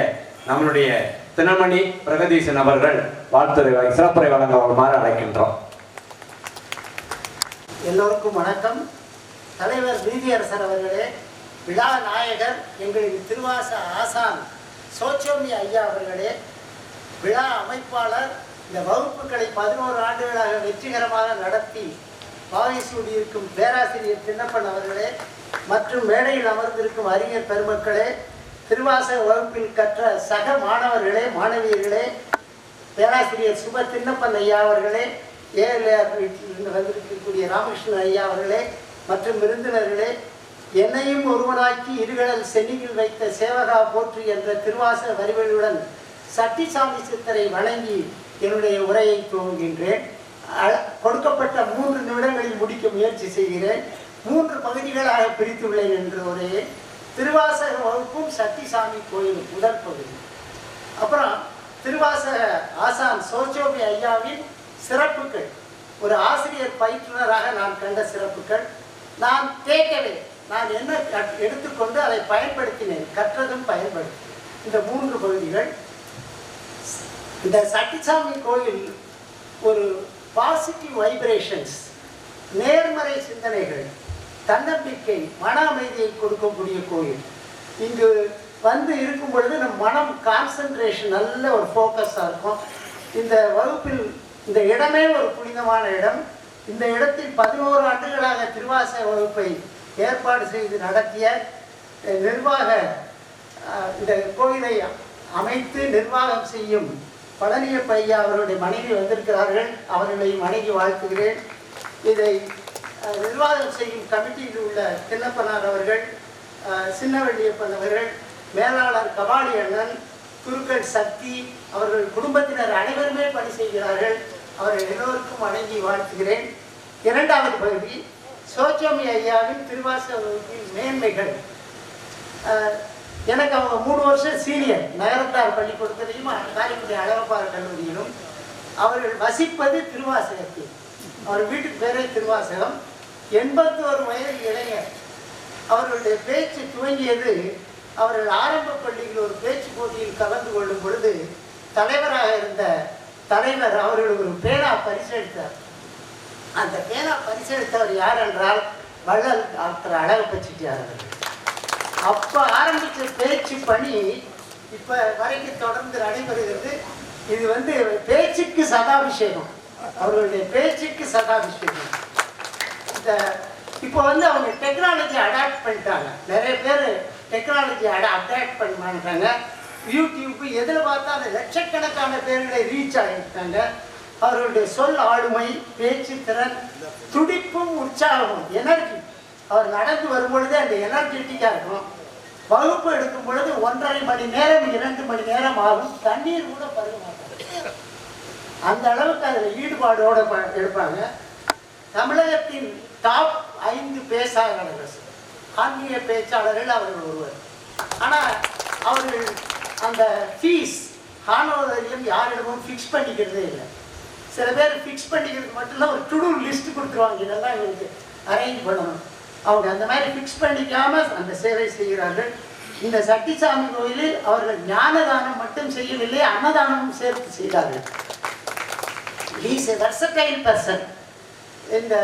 நம்மளுடைய தினமணி பிரகதீசன் அவர்கள் வாழ்த்துறை சிறப்புரை வழங்க வருமாறு அழைக்கின்றோம். எல்லோருக்கும் வணக்கம். தலைவர் நீதியரசர் அவர்களே, விழா நாயகர் எங்களின் திருவாச ஆசான் சோசோமி ஐயா அவர்களே, விழா அமைப்பாளர், இந்த வகுப்புகளை 11 ஆண்டுகளாக வெற்றிகரமாக நடத்தி பாவை சூடியிருக்கும் பேராசிரியர் தின்னப்பன் அவர்களே, மற்றும் மேடையில் அமர்ந்திருக்கும் அறிஞர் பெருமக்களே, திருவாசக வகுப்பில் கற்ற சக மாணவர்களே, மாணவியர்களே, பேராசிரியர் சுப தின்னப்பன் ஐயா அவர்களே, ஏஎல்ஆர் வீட்டிலிருந்து வந்திருக்கக்கூடிய ராமகிருஷ்ணன் ஐயா அவர்களே மற்றும் விருந்தினர்களே, என்னையும் ஒருவனாக்கி இருகடல் சென்னியில் வைத்த சேவகா போற்றி என்ற திருவாசக வரிகளுடன் சட்டிசாமி சித்தரை வணங்கி என்னுடைய உரையை துவங்குகின்றேன். கொடுக்கப்பட்ட 3 நிமிடங்களில் முடிக்க முயற்சி செய்கிறேன். 3 பகுதிகளாக பிரித்துள்ளேன் என்ற உரையை. திருவாசக வகுப்பும் சட்டிசாமி கோயிலும் முதல் பகுதி. அப்புறம் திருவாசக ஆசான் சோசோமி ஐயாவின் சிறப்புகள், ஒரு ஆசிரியர் பயிற்றுனராக நான் கண்ட சிறப்புகள், நான் கேட்கவே, நான் என்ன எடுத்துக்கொண்டு அதை பயன்படுத்தினேன், கற்றதும் பயன்படுத்தி, இந்த 3 பகுதிகள். இந்த சட்டிசாமி கோயில் ஒரு பாசிட்டிவ் வைப்ரேஷன்ஸ், நேர்மறை சிந்தனைகள், தன்னம்பிக்கை, மன அமைதியை கொடுக்கக்கூடிய கோயில். இங்கு வந்து இருக்கும் பொழுது நம் மனம் கான்சன்ட்ரேஷன், நல்ல ஒரு ஃபோக்கஸாக இருக்கும். இந்த வகுப்பில் இந்த இடமே ஒரு புனிதமான இடம். இந்த இடத்தில் 11 ஆண்டுகளாக திருவாசக வகுப்பை ஏற்பாடு செய்து நடத்திய நிர்வாக, இந்த கோயிலை அமைத்து நிர்வாகம் செய்யும் பழனியப்ப ஐயா அவருடைய மனைவி வந்திருக்கிறார்கள். அவர்களை வணங்கி வாழ்த்துகிறேன். இதை நிர்வாகம் செய்யும் கமிட்டியில் உள்ள தின்னப்பனார் அவர்கள், சின்னவள்ளியப்பன் அவர்கள், மேலாளர் கபாலி அண்ணன், குருக்கள் சக்தி, அவர்கள் குடும்பத்தினர் அனைவருமே பணி செய்கிறார்கள். அவர்கள் எல்லோருக்கும் வணங்கி வாழ்த்துகிறேன். 2வது பகுதி சோசோமி ஐயாவின் திருவாசக வகுப்பின் மேன்மைகள். எனக்கு அவங்க 3 வருஷம் சீனியர், நகரத்தார் பள்ளிக்கூடத்திலையும் காரைக்குடி அழகப்பாறை கல்லூரியிலும். அவர்கள் வசிப்பது திருவாசகத்தில், அவர் வீட்டுக்கு பேரே திருவாசகம். 81 வயது இளைஞர். அவர்களுடைய பேச்சு துவங்கியது, அவர்கள் ஆரம்ப பள்ளியில் ஒரு பேச்சு போட்டியில் கலந்து கொள்ளும் பொழுது தலைவராக இருந்த தலைவர் அவர்கள் ஒரு பேனா பரிசளித்தார். அந்த பேனா பரிசளித்தவர் யார் என்றால் வள்ளல் டாக்டர் அழகப்ப செட்டியார் அவர்கள். அப்போ ஆரம்பித்த பேச்சு பணி இப்போ வரைக்கும் தொடர்ந்து நடைபெறுகிறது. இது பேச்சுக்கு சதாபிஷேகம், அவர்களுடைய பேச்சுக்கு சதாபிஷேகம். இந்த இப்போ அவங்க டெக்னாலஜி அடாப்ட் பண்ணிட்டாங்க. நிறைய பேர் டெக்னாலஜி அடாப்ட் பண்ண மாட்டாங்க. யூடியூப் எதில் பார்த்தாலும் லட்சக்கணக்கான பேர்களை ரீச் ஆகியிருக்காங்க. அவர்களுடைய சொல் ஆளுமை, பேச்சு திறன், துடிப்பும் உற்சாகமும், எனர்ஜி. அவர் நடந்து வரும்பொழுது அந்த எனர்ஜெட்டிக்காக இருக்கும். வகுப்பு எடுக்கும் பொழுது 1.5 மணி நேரம் 2 மணி நேரம் ஆகும். தண்ணீர் கூட பருக மாட்டாங்க. அந்த அளவுக்கு அதில் ஈடுபாடோடு எடுப்பாங்க. தமிழகத்தின் டாப் 5 பேச்சாளர்கள், ஆன்மீக பேச்சாளர்கள் அவர்கள் ஒருவர். ஆனால் அவர்கள் அந்த ஃபீஸ் ஹானோதரியம் யாரிடமும் ஃபிக்ஸ் பண்ணிக்கிறதே இல்லை. சில பேர் ஃபிக்ஸ் பண்ணிக்கிறதுக்கு மட்டும்தான் ஒரு டு-டூ லிஸ்ட் கொடுத்துருவாங்க, இதெல்லாம் இவங்களுக்கு அரேஞ்ச் பண்ணணும். அவங்க அந்த மாதிரி ஃபிக்ஸ் பண்ணிக்காம அந்த சேவை செய்கிறார்கள். இந்த சட்டிசாமி கோயிலில் அவர்கள் ஞானதானம் மட்டும் செய்யவில்லை, அன்னதானமும் சேர்த்து செய்தார்கள். He is a versatile person. இந்த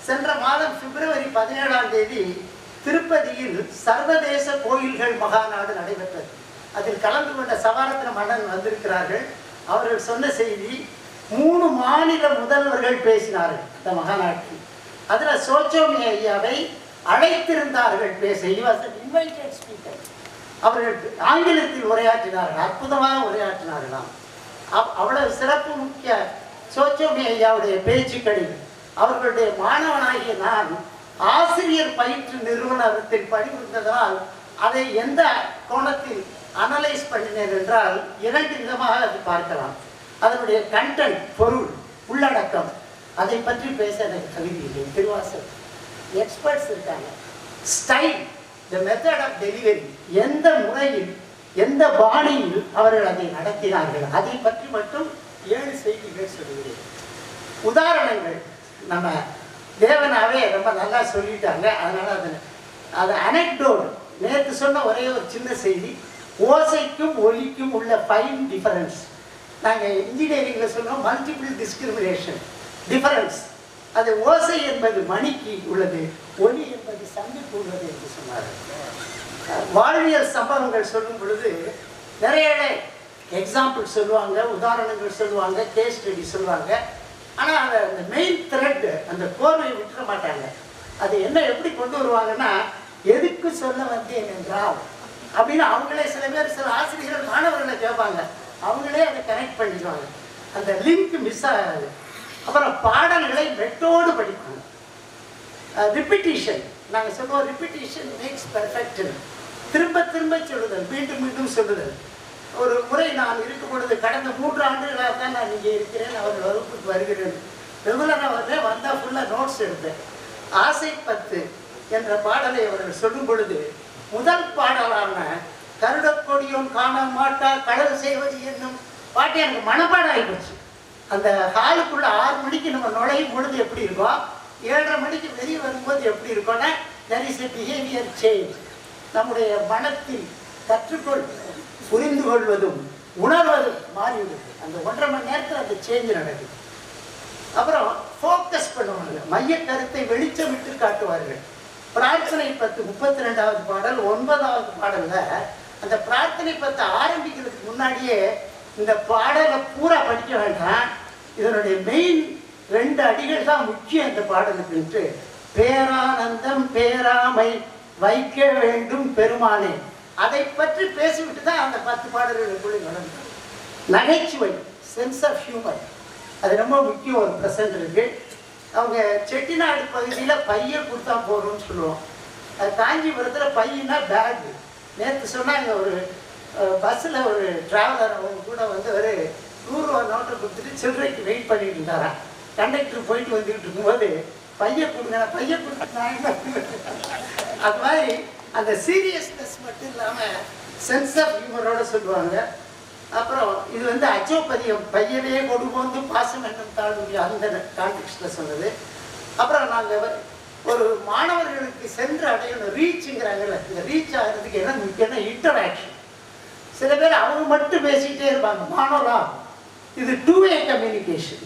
சென்ற மாதம் பிப்ரவரி 17ஆம் தேதி திருப்பதியில் சர்வதேச கோயில்கள் மகாநாடு நடைபெற்றது. அதில் கலந்து கொண்ட சவாரத்தின மன்னன் வந்திருக்கிறார்கள். அவர்கள் சொன்ன செய்தி, 3 மாநில முதல்வர்கள் பேசினார்கள் இந்த மகாநாட்டில். அதில் சோச்சோமி ஐயாவை அழைத்திருந்தார்கள் பேச. Invited speaker. அவர்கள் ஆங்கிலத்தில் உரையாற்றினார்கள், அற்புதமாக உரையாற்றினார்களாம். அவ்வளவு சிறப்பு முக்கிய சோச்சோமி ஐயாவுடைய பேச்சுக்களில் அவர்களுடைய மாணவனாகிய நான் ஆசிரியர் பயிற்று நிறுவனத்தில் பணிபுரிந்ததால் அதை எந்த கோணத்தில் அனலைஸ் பண்ணினேன் என்றால் 2 விதமாக அது பார்க்கலாம். அதனுடைய கண்டென்ட், பொருள், உள்ளடக்கம், அதை பற்றி பேச எனக்கு தகுதி இல்லை. திருவாசல் எக்ஸ்பர்ட்ஸ் இருக்காங்க. Style, the method of delivery, எந்த முறையில் எந்த பாணியில் அவர்கள் அதை நடத்தினார்கள், அதை பற்றி மட்டும் 7 செய்திகள் சொல்லுகிறேன். உதாரணங்கள் நம்ம தேவனாவே ரொம்ப நல்லா சொல்லிட்டாங்க, அதனால அது அனெக்டோட். நேற்று சொன்ன ஒரே ஒரு சின்ன செய்தி, ஓசைக்கும் ஒலிக்கும் உள்ள ஃபைன் டிஃபரன்ஸ். நாங்கள் இன்ஜினியரிங்கில் சொன்னோம் மல்டிபிள் டிஸ்கிரிமினேஷன் டிஃபரன்ஸ். அது ஓசை என்பது மணிக்கு உள்ளது, ஒலி என்பது சந்திப்பு உள்ளது என்று சொன்னார்கள். வாழ்வியல் சம்பவங்கள் சொல்லும் பொழுது நிறைய எக்ஸாம்பிள் சொல்லுவாங்க, உதாரணங்கள் சொல்லுவாங்க, கேஸ் ஸ்டடி சொல்லுவாங்க. ஆனால் அதை அந்த மெயின் த்ரெட், அந்த கோர்வையை விட்டுற மாட்டாங்க. அது என்ன எப்படி கொண்டு வருவாங்கன்னா, எதுக்கு சொல்ல வந்தேன் என்றால் அப்படின்னு அவங்களே சில பேர், சில ஆசிரியர்கள் மாணவர்களை கேட்பாங்க, அவங்களே அதை கனெக்ட் பண்ணிடுவாங்க. அந்த லிங்க் மிஸ் ஆகாது. அப்புறம் பாடல்களை மெட்டோடு படிப்பாங்க. ரிப்பிட்டிஷன், நாங்கள் சொல்லுவோம் ரிப்பிட்டிஷன் மேக்ஸ் பெர்ஃபெக்ட். திரும்ப திரும்ப சொல்லுதல், மீண்டும் மீண்டும் சொல்லுதல். ஒரு முறை நான் இருக்கும் பொழுது, கடந்த 3 ஆண்டுகளாக தான் நான் இங்கே இருக்கிறேன், அவர் வகுப்புக்கு வருகிறேன். ரெகுலராக வந்தால் ஃபுல்லாக நோட்ஸ் எடுத்தேன். ஆசை 10 என்ற பாடலை அவர்கள் சொல்லும் பொழுது, முதல் பாடலான கருடக்கொடியோன் காண மாட்டா கடல் செய்வது என்னும் பாட்டு எனக்கு மனப்பாடம் ஆகிப்போச்சு. அந்த ஹாலுக்குள்ள 6 மணிக்கு நம்ம நுழையும் பொழுது எப்படி இருக்கும், 7:30 மணிக்கு வெளியே வரும்போது எப்படி இருக்கும்னா, there is a behavior change. நம்முடைய மனத்தில் கற்றுக்கொள், புரிந்து கொள்வதும் உணர்வதும் மாறிவிடுது. அந்த 1.5 மணி நேரத்தில் அந்த சேஞ்ச் நடக்குது. அப்புறம் ஃபோக்கஸ் பண்ணுவாங்க, மைய கருத்தை வெளிச்சமிட்டு காட்டுவார்கள். பிரார்த்தனை 10 32வது பாடல் 9வது பாடல்ல அந்த பிரார்த்தனை 10 ஆரம்பிக்கிறதுக்கு முன்னாடியே இந்த பாடலை பூரா படிக்க வேண்டாம், இதனுடைய மெயின் 2 அடிகள் தான் முக்கியம் இந்த பாடலுக்கு. பேரானந்தம் பேராமை வைக்க வேண்டும் பெருமானே, அதை பற்றி பேசிவிட்டு தான் அந்த 10 பாடல்களுக்குள்ளே நடந்தது. நகைச்சுவை, சென்ஸ் ஆஃப் ஹியூமர், அது ரொம்ப முக்கியம். ஒரு ப்ரெசன்ட் இருக்கு. அவங்க செட்டிநாடு பகுதியில் பைய கொடுத்தா போகிறோம்னு சொல்லுவோம். அது காஞ்சிபுரத்தில் பையனா பேக். நேற்று சொன்னாங்க, ஒரு பஸ்ஸில் ஒரு டிராவலர் அவங்க கூட வந்து ஒரு 100 ரூபா நோட்டை கொடுத்துட்டு சில்லறைக்கு வெயிட் பண்ணிட்டு இருந்தாராம். கண்டக்டர் போயிட்டு வந்துக்கிட்டு இருக்கும்போது பைய கொடுங்க, பைய கொடுத்துட்டாங்க. அது மாதிரி அந்த சீரியஸ்னஸ் மட்டும் இல்லாமல் சென்ஸ் ஆஃப் ஹியூமரோட சொல்லுவாங்க. அப்புறம் இது வந்து அச்சோப்பதியம், பையவே கொடுபோந்து பாசம் என்னும் தாழ்வு, அந்த கான்டெக்ஸ்டில் சொன்னது. அப்புறம் நாங்கள் ஒரு மாணவர்களுக்கு சென்று அடையணும், ரீச்சுங்கிறாங்கல்ல, இந்த ரீச் ஆகிறதுக்கு என்ன முக்கியம்னா இன்டராக்ஷன். சில பேர் அவங்க மட்டும் பேசிக்கிட்டே இருப்பாங்க, மாணவரா இது 2-way கம்யூனிகேஷன்.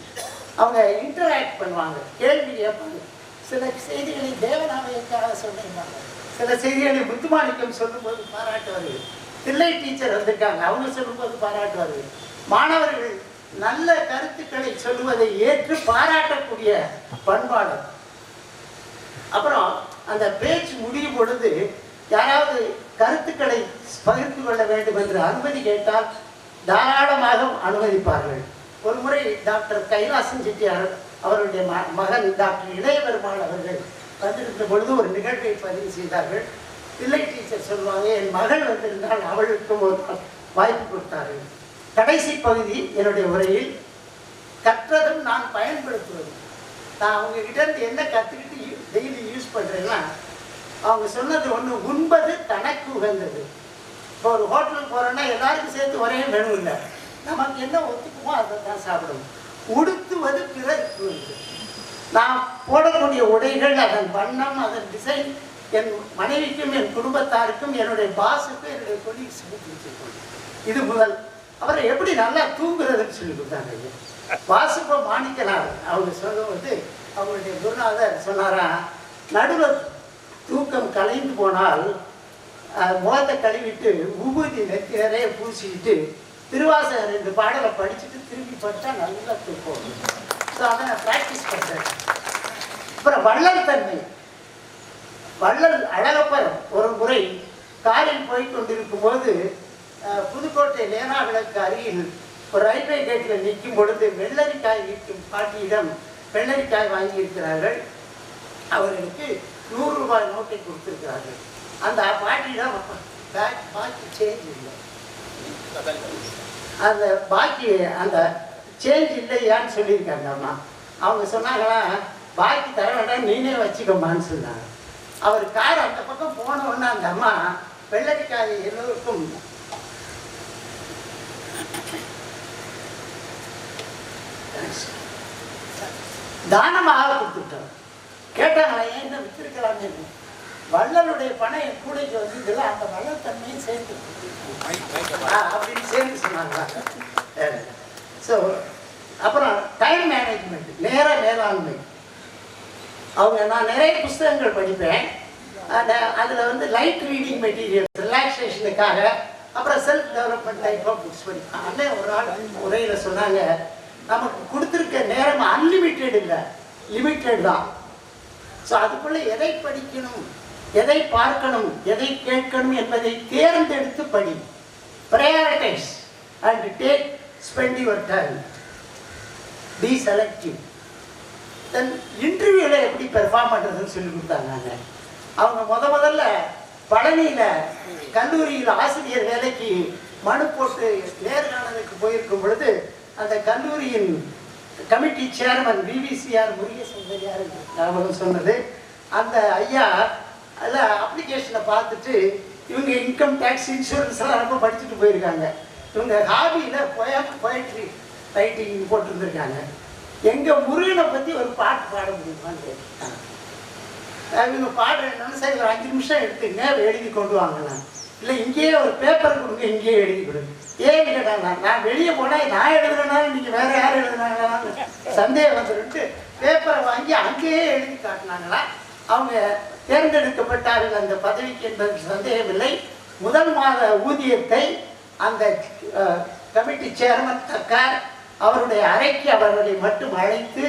அவங்க இன்டராக்ட் பண்ணுவாங்க, கேள்வி கேட்பாங்க. சில செய்திகளை தேவநாமையக்காக சொல்லியிருந்தாங்க, சில செய்திகளை முத்துமாணிக்கம் சொல்லும்போது பாராட்டுவார்கள். தில்லை டீச்சர் வந்திருக்காங்க, அவங்க சொல்லும்போது பாராட்டுவார்கள். மாணவர்கள் நல்ல கருத்துக்களை சொல்லுவதை ஏற்று பாராட்டக்கூடிய பண்பாடு. அப்புறம் அந்த பேச்சு முடியும் பொழுது யாராவது கருத்துக்களை பகிர்ந்து கொள்ள வேண்டும் என்று அனுமதி கேட்டால் தாராளமாக அனுமதிப்பார்கள். ஒரு முறை டாக்டர் கைலாசன் செட்டியார் அவருடைய மகன் டாக்டர் இளையபெருமாள் அவர்கள் வந்திருந்த பொழுது ஒரு நிகழ்வை பதிவு செய்தார்கள். பிள்ளை டீச்சர் சொல்லுவாங்க, என் மகள் வந்திருந்தால் அவளுக்கும் ஒரு வாய்ப்பு கொடுத்தார்கள். கடைசி பகுதி என்னுடைய உரையில் கற்றதும் நான் பயன்படுத்துவதும். நான் அவங்க கிட்ட இருந்து என்ன கற்றுக்கிட்டு டெய்லி யூஸ் பண்ணுறேன்னா, அவங்க சொன்னது ஒன்று, உண்பது தனக்கு உகந்தது. இப்போ ஒரு ஹோட்டலுக்கு போகிறோன்னா எல்லாருக்கும் சேர்த்து ஒரே மெனு இல்லை, நமக்கு என்ன ஒத்துக்குமோ அதை தான் சாப்பிடணும். உடுத்துவது பிறருக்கு. நான் போடக்கூடிய உடைகள், அதன் வண்ணம், அதன் டிசைன் என் மனைவிக்கும் என் குடும்பத்தாருக்கும் என்னுடைய பாஸுக்கும் என்னுடைய கொலீக்ஸுக்கும் பிடிச்சிருக்கணும். இது முதல். அவரை எப்படி நல்லா தூங்குறதுன்னு சொல்லி கொடுத்தாங்க. வாசுப மாணிக்கனார் அவங்க சொல்லும்போது அவங்களுடைய குருநாதர் சொன்னாரா, நடுவில் தூக்கம் கலைந்து போனால் முகத்தை கழுவிட்டு உபூதி நெத்தி நிறைய பூசிக்கிட்டு திருவாசகர் இந்த பாடலை படிச்சுட்டு திரும்பி படித்தா நல்லா தூக்கம். ஸோ அதை நான் ப்ராக்டிஸ் பண்ணுறேன். அப்புறம் வள்ளல் தன்மை. வள்ளல் அழகப்பர் ஒரு முறை காரில் போய் கொண்டிருக்கும் போது புதுக்கோட்டை லேனா விளக்கு அருகில் ஒரு ரயில்வே கேட்டில் நிற்கும் பொழுது வெள்ளரிக்காய் விற்கும் பாட்டியிடம் வெள்ளரிக்காய் வாங்கியிருக்கிறார்கள். அவர்களுக்கு 100 ரூபாய் நோட்டை கொடுத்துருக்கிறார்கள். அந்த பாட்டியிடம் பாக்கி சேஞ்ச் இல்லை, அந்த பாக்கி அந்த சேஞ்ச் இல்லையான்னு சொல்லியிருக்காங்க அம்மா. அவங்க சொன்னாங்களா, பாக்கி தர வேண்டாம் நீனே வச்சுக்கம்மான்னு சொன்னாங்க. அவர் கார் அந்த பக்கம் போனோன்னா அந்த அம்மா வெள்ளரிக்காய் எல்லோருக்கும் தானமாக கொடுத்துட்டோம். கேட்டாங்களா, ஏன் என்ன வித்திருக்கலாம்னு. வள்ளலுடைய பணம் என் கூடைக்கு வந்து இதெல்லாம் அந்த வள்ளல் தன்மையும் சேர்த்து அப்படின்னு சேர்ந்து சொன்னாங்களா. ஸோ அப்புறம் டைம் மேனேஜ்மெண்ட், நேர மேலாண்மை. அவங்க நான் நிறைய புஸ்தகங்கள் படிப்பேன். அதில் வந்து லைட் ரீடிங் மெட்டீரியல் ரிலாக்ஸேஷனுக்காக, அப்புறம் self development type of books படிப்பேன். அண்ணன் ஒரு நாள் உரையில் சொன்னாங்க, நமக்கு கொடுத்துருக்க நேரம் அன்லிமிட்டெட் இல்லை, லிமிட்டெட் தான். ஸோ அதுக்குள்ளே எதை படிக்கணும், எதை பார்க்கணும், எதை கேட்கணும் என்பதை தேர்ந்தெடுத்து படி. Prioritize and take spend your time. Be selective. Then இன்டர்வியூவில் எப்படி பெர்ஃபார்ம் பண்ணுறதுன்னு சொல்லி கொடுத்தாங்க. அவங்க முதல்ல பழனியில் கல்லூரியில் ஆசிரியர் வேலைக்கு மனு போட்டு நேர்காணலுக்கு போயிருக்கும் பொழுது அந்த கல்லூரியின் கமிட்டி சேர்மன் விவிசிஆர் முருகேசன் ஞாபகம் சொன்னது, அந்த ஐயா அதில் அப்ளிகேஷனை பார்த்துட்டு இவங்க இன்கம் டேக்ஸ் இன்சூரன்ஸ் எல்லாம் ரொம்ப படிச்சுட்டு போயிருக்காங்க. இவங்க ஹாபியில் பொயட்ரி ரைட்டிங் போட்டிருந்துருக்காங்க. எங்கள் முருகனை பற்றி ஒரு பாட்டு பாட முடியுமான்னு கேட்டாங்க. இவங்க பாடுறேன்னு சரி ஒரு 5 நிமிஷம் எடுத்துங்க, எழுதி கொண்டு வாங்கலாம். இல்லை இங்கேயே ஒரு பேப்பர் கொடுங்க, இங்கேயே எழுதி கொடுங்க. ஏன்னு கேட்டாங்க, நான் வெளியே போனால் நான் எழுதுறேனாலும் நீங்கள் வேறு யார் எழுதுனாங்களான்னு சந்தேகம் வந்துட்டு பேப்பரை வாங்கி அங்கேயே எழுதி காட்டினாங்களா. அவங்க தேர்ந்தெடுக்கப்பட்டார்கள் அந்த பதவிக்கு என்பதற்கு சந்தேகமில்லை. முதல் மாத ஊதியத்தை அந்த கமிட்டி சேர்மன் தக்கார் அவருடைய அறைக்கு அவர்களை மட்டும் அழைத்து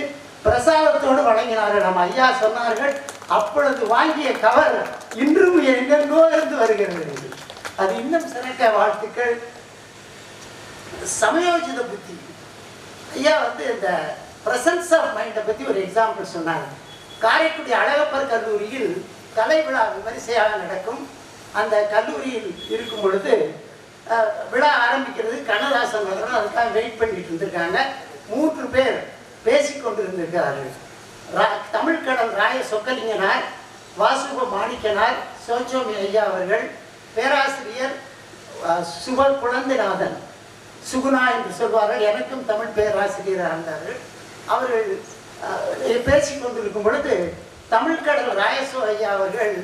பிரசாதத்தோடு வழங்கினார்கள். நம்ம ஐயா சொன்னார்கள், அப்பொழுது வாங்கிய கவர் இன்றும் எங்கெங்கோ இருந்து வருகிறது. அது இன்னும் சிறக்க வாழ்த்துக்கள். சமயோஜித புத்தி. ஐயா வந்து இந்த பிரசன்ஸ் ஆஃப் மைண்டை பற்றி ஒரு எக்ஸாம்பிள் சொன்னாங்க. காரைக்குடி அழகப்பர் கல்லூரியில் கலை விழா விமரிசையாக நடக்கும். அந்த கல்லூரியில் இருக்கும் பொழுது விழா ஆரம்பிக்கிறது, கண்ணதாசன் வரணும், அதுக்காக வெயிட் பண்ணிட்டு இருந்திருக்காங்க. 3 பேர் பேசிக்கொண்டு இருந்திருக்கிறார்கள். தமிழ்கடல் ராய சொக்கலிங்கனார், வாசுப மாணிக்கனார், சோச்சோமி ஐயா அவர்கள், பேராசிரியர் சுப குழந்தைநாதன், சுகுணா என்று சொல்வார்கள், எனக்கும் தமிழ் பேராசிரியராக இருந்தார்கள். அவர்கள் பேசிக்கொண்டிருக்கும் பொழுது தமிழ்கடல் ராயசோ ஐயா அவர்கள்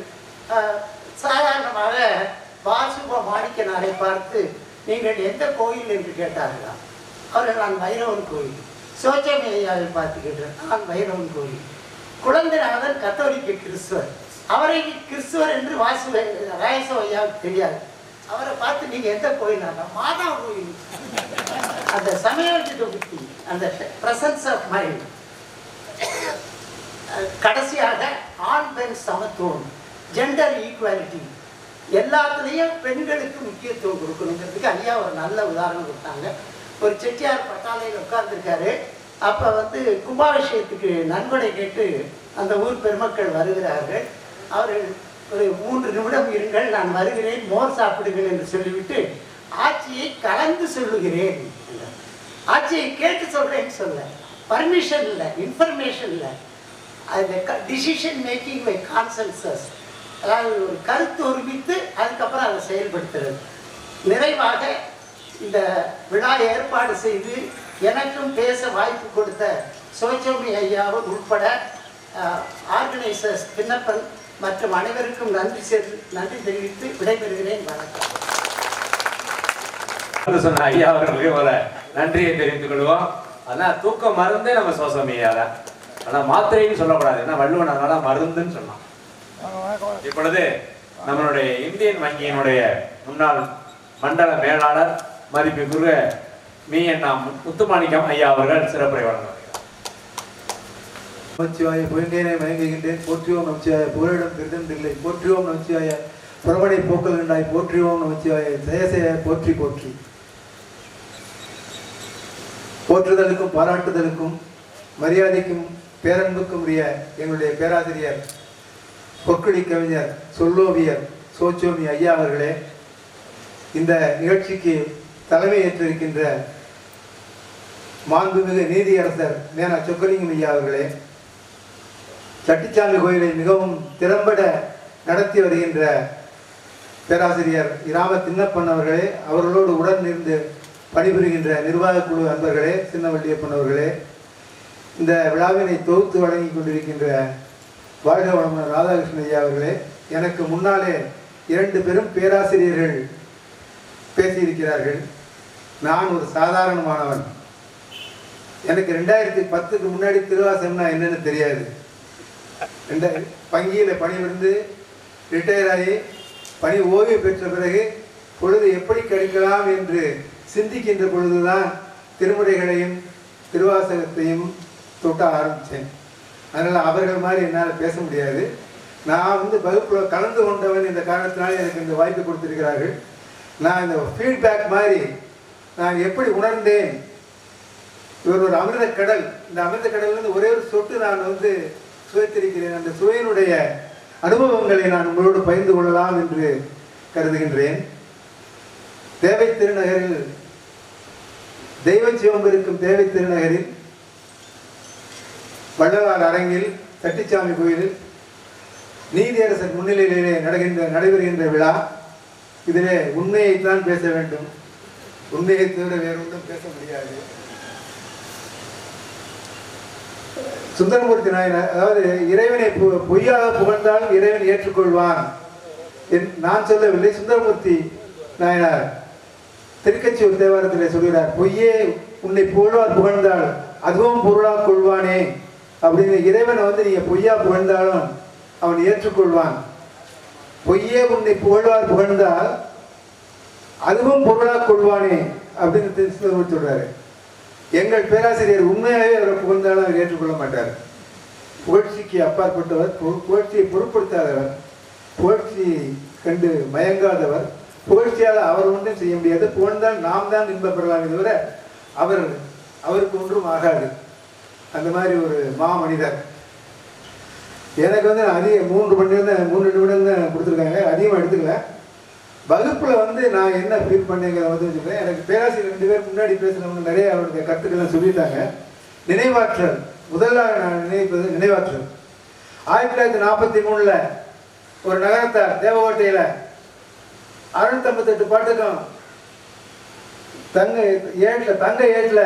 சாதாரணமாக வாசுப மாணிக்கனாரை பார்த்து, நீங்கள் எந்த கோயில் என்று கேட்டார்களா. அவர்கள் நான் பைரவன் கோயில். சோச்சோமி ஐயாவை பார்த்து கேட்டார், நான் பைரவன் கோயில். குழந்தைநாதன் கத்தோலிக்க கிறிஸ்துவர். அவரை கிறிஸ்துவர் என்று ராயசோ ஐயாவுக்கு தெரியாது. அவரை பார்த்து நீங்கள் எந்த கோயில்? மாதா கோயில். அந்த சமயோஜித புத்தி, அந்த பிரசன்ஸ் ஆஃப் மைண்ட். கடைசியாக ஆண் பெண் சமத்துவம், ஜெண்டர் ஈக்குவாலிட்டி. எல்லாத்துலேயும் பெண்களுக்கு முக்கியத்துவம் கொடுக்கணுங்கிறதுக்கு ஐயா ஒரு நல்ல உதாரணம் கொடுத்தாங்க. ஒரு செட்டியார் பட்டாளையில் உட்கார்ந்துருக்காரு. அப்போ வந்து கும்பாபிஷேகத்துக்கு நன்கொடை கேட்டு அந்த ஊர் பெருமக்கள் வருகிறார்கள். அவர்கள் ஒரு 3 நிமிடம் இருங்கள், நான் வருகிறேன், மோர் சாப்பிடுங்கள் என்று சொல்லிவிட்டு ஆட்சியை கலந்து சொல்லுகிறேன். ஆட்சியை கேட்டு சொல்கிறேன்னு சொல்ல, பர்மிஷன் இல்லை, இன்ஃபர்மேஷன் இல்லை, அது டிசிஷன் மேக்கிங் பை கான்சென்சஸ், அதாவது ஒரு கருத்து ஒருமித்து அதுக்கப்புறம் அதை செயல்படுத்துறது. நிறைவாக இந்த விழா ஏற்பாடு செய்து எனக்கும் பேச வாய்ப்பு கொடுத்த சோச்சோமி ஐயாவும் உட்பட ஆர்கனைசர்ஸ் விண்ணப்பன் மற்றும் அனைவருக்கும் நன்றி தெரிவித்து விடைபெறுகிறேன். வணக்கம். சொன்ன ஐயா அவர்களுக்கு ஒரு நன்றியை தெரிவித்துக் கொள்வோம். ஆனால் தூக்க மருந்தே நம்ம சோசமியா தான், ஆனால் மாத்திரைன்னு சொல்லக்கூடாது, ஏன்னா வள்ளுவன் அதனால மருந்துன்னு சொன்னான். இப்பொழுது நம்மளுடைய இந்தியன் வங்கியினுடைய முன்னாள் மண்டல மேலாளர் மதிப்புக்குரிய முத்துமாணிக்கம் ஐயா அவர்கள் சிறப்புரை வழங்குகிறார். நமச்சிவாய புயங்கேனை மயங்குகின்றேன், போற்றியோம் நமச்சிவாய புகழிடம் திருதந்தில்லை, போற்றியோம் நமச்சிவாய புறவடை போக்கல்கண்டாய், போற்றியோம் நமச்சிவாய ஜெயசெய போற்றி போற்றி. போற்றுதலுக்கும் பாராட்டுதலுக்கும் மரியாதைக்கும் பேரன்புக்கும் உரிய எங்களுடைய பேராசிரியர் பொற்குடி கவிஞர் சொல்லோவியர் சோச்சோமி ஐயா அவர்களே, இந்த நிகழ்ச்சிக்கு தலைமை ஏற்றிருக்கின்ற மாண்புமிகு நீதியரசர் மேனா சொக்கலிங்கம் ஐயா அவர்களே, சட்டிச்சாமி கோயிலை மிகவும் திறம்பட நடத்தி வருகின்ற பேராசிரியர் இராம தின்னப்பன் அவர்களே, அவர்களோடு உடன் இருந்து பணிபுரிகின்ற நிர்வாக குழு அன்பர்களே, சின்னவள்ளியப்பன் அவர்களே, இந்த விழாவினை தொகுத்து வழங்கி கொண்டிருக்கின்ற வாழ்க வளமுடன் ராதாகிருஷ்ணன் ஐயா அவர்களே, எனக்கு முன்னாலே 2 பெரும் பேராசிரியர்கள் பேசியிருக்கிறார்கள். நான் ஒரு சாதாரணமானவன். எனக்கு 2010க்கு முன்னாடி திருவாசகம்னா என்னன்னு தெரியாது. வங்கியில் பணிபுரிந்து ரிட்டையர் ஆகி பணி ஓய்வு பெற்ற பிறகு பொழுது எப்படி கழிக்கலாம் என்று சிந்திக்கின்ற பொழுதுதான் திருமுறைகளையும் திருவாசகத்தையும் தொட்ட ஆரம்பித்தேன். அதனால் அவர்கள் மாதிரி என்னால் பேச முடியாது. நான் வந்து வகுப்பில் கலந்து கொண்டவன் இந்த காரணத்தினால எனக்கு இந்த வாய்ப்பு கொடுத்திருக்கிறார்கள். நான் இந்த ஃபீட்பேக் மாதிரி நான் எப்படி உணர்ந்தேன், இவர் ஒரு அமிர்த கடல், இந்த அமிர்த கடல்லேருந்து ஒரே ஒரு சொட்டு நான் வந்து சுவைத்திருக்கிறேன், அந்த சுவையினுடைய அனுபவங்களை நான் உங்களோடு பகிர்ந்து கொள்ளலாம் என்று கருதுகின்றேன். தேவை திருநகரில் தெய்வ சிவம் இருக்கும் தேவை திருநகரில் வள்ளலார் அரங்கில் சட்டிச்சாமி கோயிலில் நீதியரசர் முன்னிலையிலே நடைபெறுகின்ற விழா. இதிலே உண்மையைத்தான் பேச வேண்டும், உண்மையை தவிர வேறு ஒன்றும் பேச முடியாது. சுந்தரமூர்த்தி நாயனார், அதாவது இறைவனை பொய்யாக புகழ்ந்தாலும் இறைவன் ஏற்றுக்கொள்வான் நான் சொல்லவில்லை, சுந்தரமூர்த்தி நாயனார் திருக்கச்சியூர் தேவாரத்தில் சொல்கிறார், பொய்யே உன்னை புகழ்வார் புகழ்ந்தால் அதுவும் பொருளாக கொள்வானே அப்படின்னு. இறைவனை வந்து நீங்க பொய்யா புகழ்ந்தாலும் அவன் ஏற்றுக்கொள்வான். பொய்யே உன்னை புகழ்வார் புகழ்ந்தால் அதுவும் பொருளாக கொள்வானே அப்படின்னு சொல்றாரு. எங்கள் பேராசிரியர் உண்மையாகவே அவரை புகழ்ந்தாலும் அவர் ஏற்றுக்கொள்ள மாட்டார். புகழ்ச்சிக்கு அப்பாற்பட்டவர், புகழ்ச்சியை பொருட்படுத்தாதவர், புகழ்ச்சி கண்டு மயங்காதவர், புகழ்ச்சியால் அவர் ஒன்றும் செய்ய முடியாது. புகழ்ந்தால் நாம் தான் இன்ப பெறலாமே தவிர அவருக்கு ஒன்றும் ஆகாது. அந்த மாதிரி ஒரு மாமனிதர். எனக்கு வந்து அதிக 3 நிமிடம் தான் கொடுத்துருக்காங்க, அதிகமாக எடுத்துக்கல. வகுப்பில் வந்து நான் என்ன ஃபீல் பண்ணேங்கிறத வந்து வச்சுக்கிறேன். எனக்கு பேராசிரியர் 2 பேர் முன்னாடி பேசுகிறவங்க நிறைய அவருடைய கருத்துக்கள்லாம் சொல்லிட்டாங்க. நினைவாற்றல், முதல்ல நான் நினைப்பது நினைவாற்றல். 1943 ஒரு நகரத்தார் தேவகோட்டையில் 658 பாட்டுக்கும் தங்க ஏட்டில்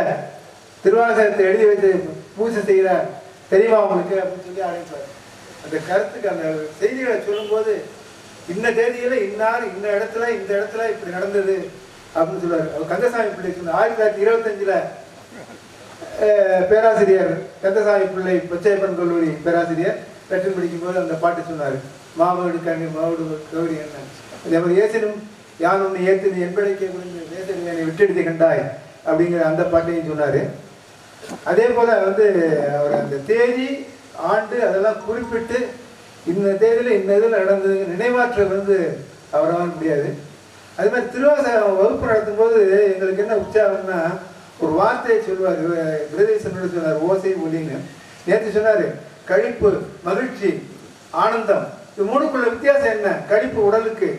திருவாசகத்தை எழுதி வைத்து பூஜை செய்கிறார் தெரியுமா உங்களுக்கு அப்படின்னு சொல்லி அழைப்பார். அந்த கருத்துக்கு அந்த செய்திகளை சொல்லும்போது இந்த தேதியில் இன்னார் இந்த இடத்துல இப்படி நடந்தது அப்படின்னு சொல்லுவார். அவர் கந்தசாமி பிள்ளை சொன்னார். 1925 பேராசிரியர் கந்தசாமி பிள்ளை பச்சையப்பன் கல்லூரி பேராசிரியர் லெட்டர் படிக்கும்போது அந்த பாட்டு சொன்னார். மாவடு கண்ணி மாவடு கௌரி என்ன அதே மாதிரி ஏசினும் யானும் ஏத்தினு என்படைக்கை குறைந்து தேசம் என்னை விட்டெடுத்து கண்டாய் அப்படிங்கிற அந்த பாட்டையும் சொன்னார். அதே போல் வந்து அவர் அந்த தேதி ஆண்டு அதெல்லாம் குறிப்பிட்டு இந்த தேதியில் இந்த இதில் நடந்தது நினைவாற்றல் வந்து அவரால் முடியாது. அது மாதிரி திருவாசகம் வகுப்பு நடத்தும் போது எங்களுக்கு என்ன உற்சாகம்னா, ஒரு வார்த்தையை சொல்லுவார், பிரதேசனோட சொன்னார், ஓசை ஒலின்னு. நேற்று சொன்னார் கழிப்பு, மகிழ்ச்சி, ஆனந்தம். இது மூணுக்குள்ள வித்தியாசம் என்ன? கழிப்பு உடலுக்கு,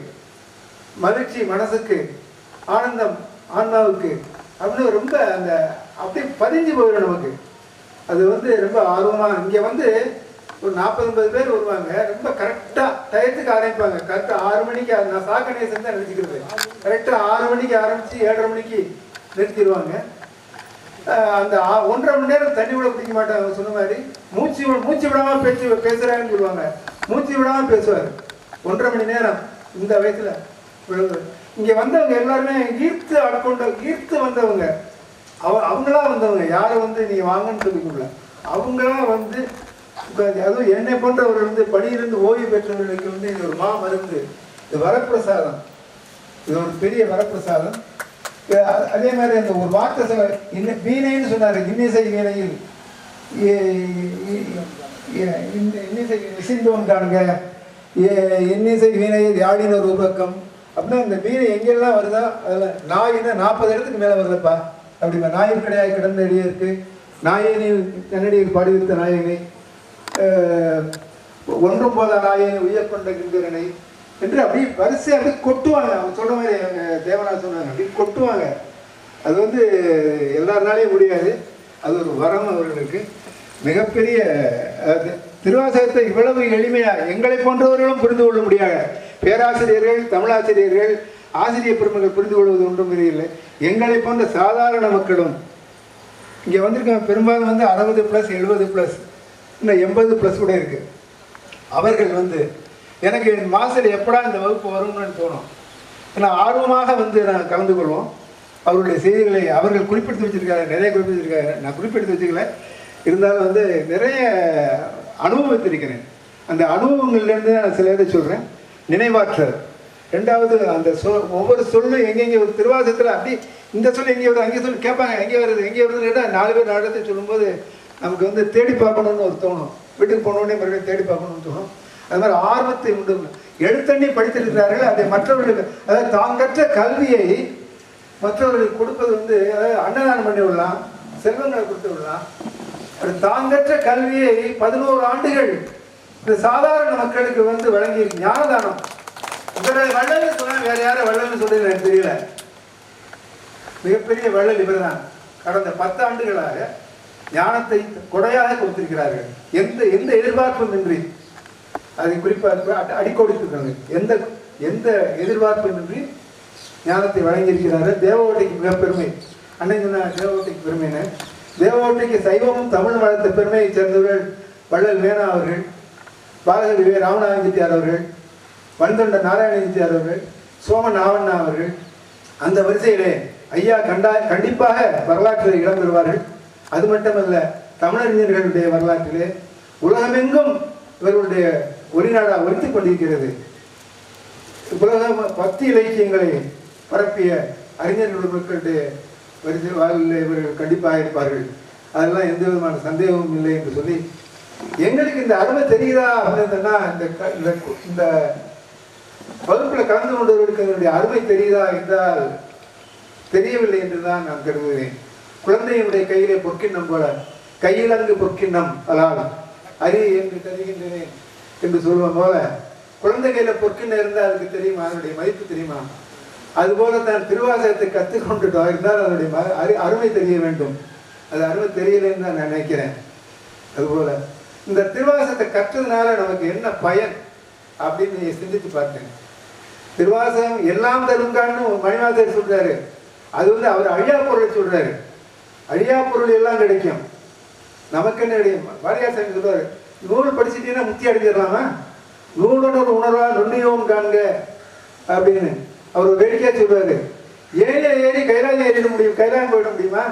மகிழ்ச்சி மனசுக்கு, ஆனந்தம் ஆன்மாவுக்கு அப்படின்னு ரொம்ப அந்த அப்படியே பதிஞ்சு போயிடும் நமக்கு. அது வந்து ரொம்ப ஆர்வமாக இங்கே வந்து ஒரு 40-50 பேர் வருவாங்க. ரொம்ப கரெக்டாக டயத்துக்கு ஆரம்பிப்பாங்க. கரெக்டாக 6 மணிக்கு, நான் சாக்கணேசன் தான் நினச்சிக்கிறது, கரெக்டாக 6 மணிக்கு ஆரம்பித்து 7:30 மணிக்கு நிறுத்திடுவாங்க. அந்த 1.5 மணி நேரம் தண்ணி கூட பிடிக்க மாட்டாங்க. சொன்ன மாதிரி மூச்சு விடாமல் பேசுகிறாங்கன்னு சொல்லுவாங்க. மூச்சு விடாமல் பேசுவார் 1.5 மணி நேரம். இந்த வயசில் இங்கே வந்தவங்க எல்லாருமே ஈர்த்து வந்தவங்க, அவங்களா வந்தவங்க. யாரும் வந்து நீங்கள் வாங்கன்னு சொல்லிக்கல, அவங்களா வந்து. அதுவும் என்னை போன்றவர்கள் வந்து பணியிலிருந்து ஓய்வு பெற்றவர்களுக்கு வந்து இது ஒரு மருந்து, இது வரப்பிரசாதம், இது ஒரு பெரிய வரப்பிரசாதம். அதே மாதிரி அந்த ஒரு வார்த்தை வீணைன்னு சொன்னார், இன்னிசை வீணையில் இன்னிசை இசைந்தோன் காணுங்க, இன்னிசை வீணையில் யாழின் ஒரு உபக்கம் அப்படின்னா இந்த வீணை எங்கெல்லாம் வருதோ அதில் நாயினா 40 இடத்துக்கு மேலே வருதுப்பா அப்படிமா. நாயின் கிடையாது கிடந்த அடியே இருக்கு, நாயினை கண்ணடியில் பாடி வைத்த நாயகனை, ஒன்றும் போத நாயனை உயர்கொண்ட கிங்கரனை என்று அப்படி வரிசை அப்படி கொட்டுவாங்க. அவங்க சொல்ற மாதிரி தேவநாத சொன்னாங்க, அப்படி கொட்டுவாங்க. அது வந்து எல்லாருனாலையும் முடியாது, அது ஒரு வரம் அவர்களுக்கு. மிகப்பெரிய திருவாசகத்தை இவ்வளவு எளிமையாக எங்களை போன்றவர்களும் புரிந்து கொள்ள முடியாது. பேராசிரியர்கள், தமிழாசிரியர்கள், ஆசிரியர் பெருமக்கள் புரிந்து கொள்வது ஒன்றும் இல்லை. எங்களை போன்ற சாதாரண மக்களும் இங்கே வந்திருக்க பெரும்பாலும் வந்து 60+, 70+, இன்னும் 80+ கூட இருக்கு. அவர்கள் வந்து எனக்கு மாதத்தில் எப்படா இந்த வகுப்பு வரும்னு தோணும். ஏன்னா ஆர்வமாக வந்து நான் கலந்து கொள்வோம். அவருடைய செய்திகளை அவர்கள் குறிப்பிட்டு வச்சிருக்காங்க, நிறைய குறிப்பிட்டு வச்சிருக்காங்க. நான் குறிப்பிட்டு வச்சுக்கல, இருந்தாலும் வந்து நிறைய அனுபவத்திருக்கிறேன். அந்த அனுபவங்கள்லேருந்து நான் சில இதை சொல்கிறேன். நினைவாற்றல். ரெண்டாவது அந்த ஒவ்வொரு சொல்லும் எங்கெங்கே ஒரு திருவாசகத்தில் அப்படி இந்த சொல் எங்கே வருது அங்கே சொல்லி கேட்பாங்க, எங்கே வருதுன்னு கேட்டால் 4 பேர் 4 இடத்தை சொல்லும்போது நமக்கு வந்து தேடி பார்க்கணுன்னு ஒரு தோணும். வீட்டுக்கு போனோடனே மறுபடியும் தேடி பார்க்கணும்னு தோணும். அது மாதிரி ஆர்வத்தை உண்டு. எழுத்தண்ணி படித்திருக்கிறார்கள், அதை மற்றவர்களுக்கு, அதாவது தாம் கற்ற கல்வியை மற்றவர்களுக்கு கொடுப்பது வந்து, அதாவது அன்னதானம் பண்ணி விடலாம், செல்வங்களை கொடுத்து விடலாம். அது தாம் கற்ற கல்வியை 11 ஆண்டுகள் இந்த சாதாரண மக்களுக்கு வந்து வழங்கி ஞானதானம். இவரை வள்ளல்னு சொன்னா வேற யாரும் வள்ளல்னு சொல்லி எனக்கு தெரியல. மிகப்பெரிய வள்ளல் இவர் தான். கடந்த 10 ஆண்டுகளாக ஞானத்தை கொடையாக கொடுத்திருக்கிறார்கள். எந்த எதிர்பார்ப்பும் இன்றி, அதை குறிப்பாக அடிக்கோடித்திருக்காங்க. எந்த எதிர்பார்ப்பும் இன்றி ஞானத்தை வழங்கியிருக்கிறார்கள். தேவகோட்டைக்கு மிக பெருமை. அன்னை சொன்ன தேவகோட்டைக்கு பெருமைன்னு. தேவகோட்டைக்கு சைவமும் தமிழ் வளர்த்த பெருமையை சேர்ந்தவர்கள் வள்ளல் வேணா அவர்கள், பாலகவி ராமநாதன் செட்டியார் அவர்கள், வன்தொண்ட நாராயண செட்டியார் அவர்கள், சோமன் ஆவண்ணா அவர்கள். அந்த வரிசையிலே ஐயா கண்டிப்பாக வரலாற்றில் இடம் பெறுவார்கள். அது மட்டுமல்ல, தமிழறிஞர்களுடைய வரலாற்றிலே உலகமெங்கும் இவர்களுடைய ஒளிநாடா ஒலித்துக் கொண்டிருக்கிறது. உலக பக்தி இலக்கியங்களை பரப்பிய அறிஞர்கள் மக்களுடைய வரிசை வாழ்வில் இவர்கள் கண்டிப்பாக இருப்பார்கள். அதெல்லாம் எந்த விதமான சந்தேகமும் இல்லை என்று சொல்லி, எங்களுக்கு இந்த அருமை தெரியுதா அப்படின்னா, இந்த வகுப்பில் கலந்து கொண்டவர்களுக்கு அதனுடைய அருமை தெரியுதா என்றால் தெரியவில்லை என்றுதான் நான் கருதுகிறேன். குழந்தையினுடைய கையிலே பொற்கிண்ணம் போல, கையில் அங்கு பொற்கிண்ணம் அதால் அரி என்று தெரிகின்றேன் என்று சொல்லுவோம் போல, குழந்தை கையில பொற்கிண்ணம் இருந்தால் அதுக்கு தெரியுமா, அதனுடைய மதிப்பு தெரியுமா? அதுபோல தான் திருவாசகத்தை கற்றுக்கொண்டுட்டோம் இருந்தால் அதனுடைய அருமை தெரிய வேண்டும். அது அருமை தெரியலன்னு தான் நான் நினைக்கிறேன். அதுபோல இந்த திருவாசகத்தை கற்றதுனால நமக்கு என்ன பயன் அப்படின்னு சிந்தித்து பார்த்தேன். திருவாசகம் எல்லாம் தருங்கான்னு மணிவாசகர் சொல்றாரு. அது வந்து அவர் அழியா பொருளை சொல்றாரு. அழியா பொருள் எல்லாம் கிடைக்கும், நமக்கு என்ன கிடைக்கும்? வாரியார் சாமி சொல்றாரு, நூல் படிச்சுட்டீங்கன்னா முத்தி அடைஞ்சிடலாமா, நூலுன்னு ஒரு உணர்வா நுண்ணியோம் காண்க அப்படின்னு அவர் வேடிக்கையா சொல்றாரு. ஏறி கைலாயம் ஏறிட முடியும், கைலாயம் போயிட முடியுமா?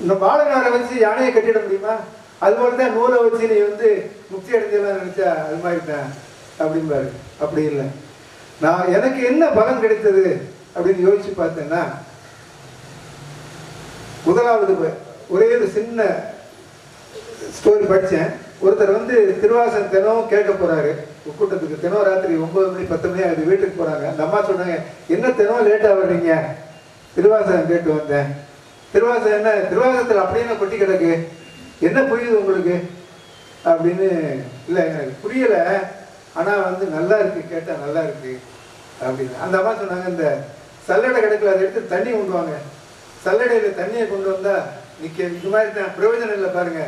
இந்த பாலனாரை வச்சு யானையை கட்டிட முடியுமா? அதுபோல தான் நூலை வச்சு நீ வந்து முக்தி அடைஞ்சலாம் நினைச்சா அது மாதிரி தான் அப்படின்பாரு. அப்படி இல்லை. நான் எனக்கு என்ன பலன் கிடைத்தது அப்படின்னு யோசிச்சு பார்த்தேன்னா, முதலாவது ஒரே ஒரு சின்ன ஸ்டோரி படித்தேன். ஒருத்தர் வந்து திருவாசகம் தினம் கேட்க போறாரு. கூட்டத்துக்கு தினம் ராத்திரி 9 மணி 10 மணி அது வீட்டுக்கு போகிறாங்க. அந்த அம்மா சொன்னாங்க, என்ன தினம் லேட்டாக வர்றீங்க? திருவாசகம் கேட்டு வந்தேன். திருவாசகம் என்ன திருவாசகத்தில் அப்படியே கொட்டி கிடக்கு, என்ன புரியுது உங்களுக்கு அப்படின்னு. இல்லை எனக்கு புரியலை, ஆனால் வந்து நல்லா இருக்கு, கேட்டால் நல்லா இருக்கு அப்படின்னு. அந்த அம்மா சொன்னாங்க, இந்த சல்லடை கிடக்கல அதை எடுத்து தண்ணி கொண்டு வாங்க, சல்லடையில் தண்ணியை கொண்டு வந்தால் நிற்க இது மாதிரி தான் பிரயோஜனம் இல்லை பாருங்க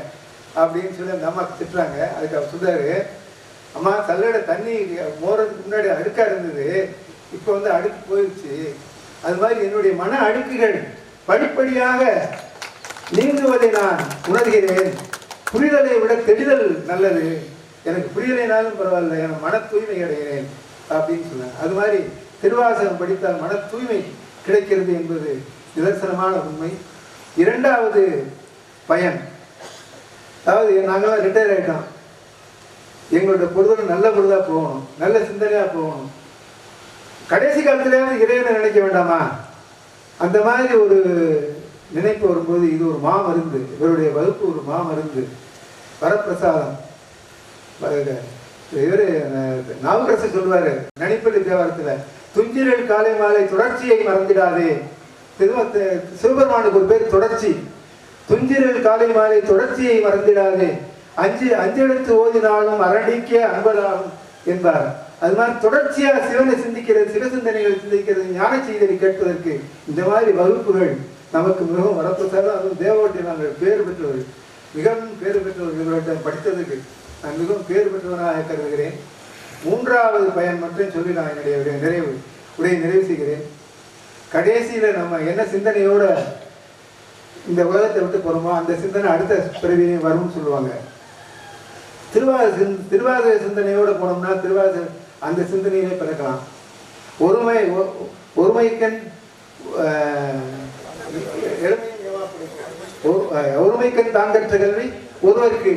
அப்படின்னு சொல்லி அந்த அம்மா திட்டுறாங்க. அதுக்கு அவர் சொல்றாரு, அம்மா சல்லடை தண்ணி மோறதுக்கு முன்னாடி அடுக்காக இருந்தது, இப்போ வந்து அடுக்கு போயிடுச்சு. அது மாதிரி என்னுடைய மன அடுக்குகள் படிப்படியாக நீங்குவதை நான் உணர்கிறேன். புரிதலை விட தெளிதல் நல்லது, எனக்கு புரியலைனாலும் பரவாயில்ல, எனக்கு மன தூய்மை அடைகிறேன் அப்படின்னு சொன்னாங்க. அது மாதிரி திருவாசகம் படித்தால் மன தூய்மை கிடைக்கிறது என்பது நிதர்சனமான உண்மை. இரண்டாவது பயன், அதாவது நாங்களாம் ரிட்டையர் ஆகிட்டோம், எங்களோட பொழுது நல்ல பொழுதாக போகணும், நல்ல சிந்தனையாக போகணும். கடைசி காலத்திலேயாவது இறைவனை நினைக்க வேண்டாமா? அந்த மாதிரி ஒரு நினைப்பு வரும்போது இது ஒரு மாமருந்து, இவருடைய வகுப்பு ஒரு மாமருந்து, வரப்பிரசாதம். இவர் நாவுக்கரசர் சொல்லுவார் நனிப்பள்ளி தேவாரத்தில், துஞ்சிரல் காலை மாலை தொடர்ச்சியை மறந்திடாதே. சிவபெருமானுக்கு ஒரு பேர் தொடர்ச்சி. துஞ்சிரல் காலை மாலை தொடர்ச்சியை மறந்திடாதே, அஞ்செழுத்து ஓதினாலும் அரணிக்க அன்பதாகும் என்பார். அது மாதிரி தொடர்ச்சியா சிவனை சிந்திக்கிறது, சிவசிந்தனைகளை சிந்திக்கிறது, ஞான செய்தியை கேட்பதற்கு இந்த மாதிரி வகுப்புகள் நமக்கு மிகவும் வரப்பிரசாதம். அதுவும் தேவவட்டி நாங்கள் பேர் பெற்றவர்கள், மிகவும் பேர் பெற்றவர்கள். இவர்கிட்ட படித்ததுக்கு நான் மிகவும் பேர் பெற்றவனாக கருதுகிறேன். மூன்றாவது பயன் மட்டும் சொல்லி நான் என்னுடைய நிறைவு செய்கிறேன். கடைசியில் நம்ம என்ன சிந்தனையோட இந்த உலகத்தை விட்டு போகிறோமோ அந்த சிந்தனை அடுத்த பிறவிலையும் வரும்னு சொல்லுவாங்க. திருவாசக சிந்தனையோடு போனோம்னா அந்த சிந்தனையிலே பிறக்கலாம். ஒருமைக்கண் தாங்கற்ற கல்வி ஒருவருக்கு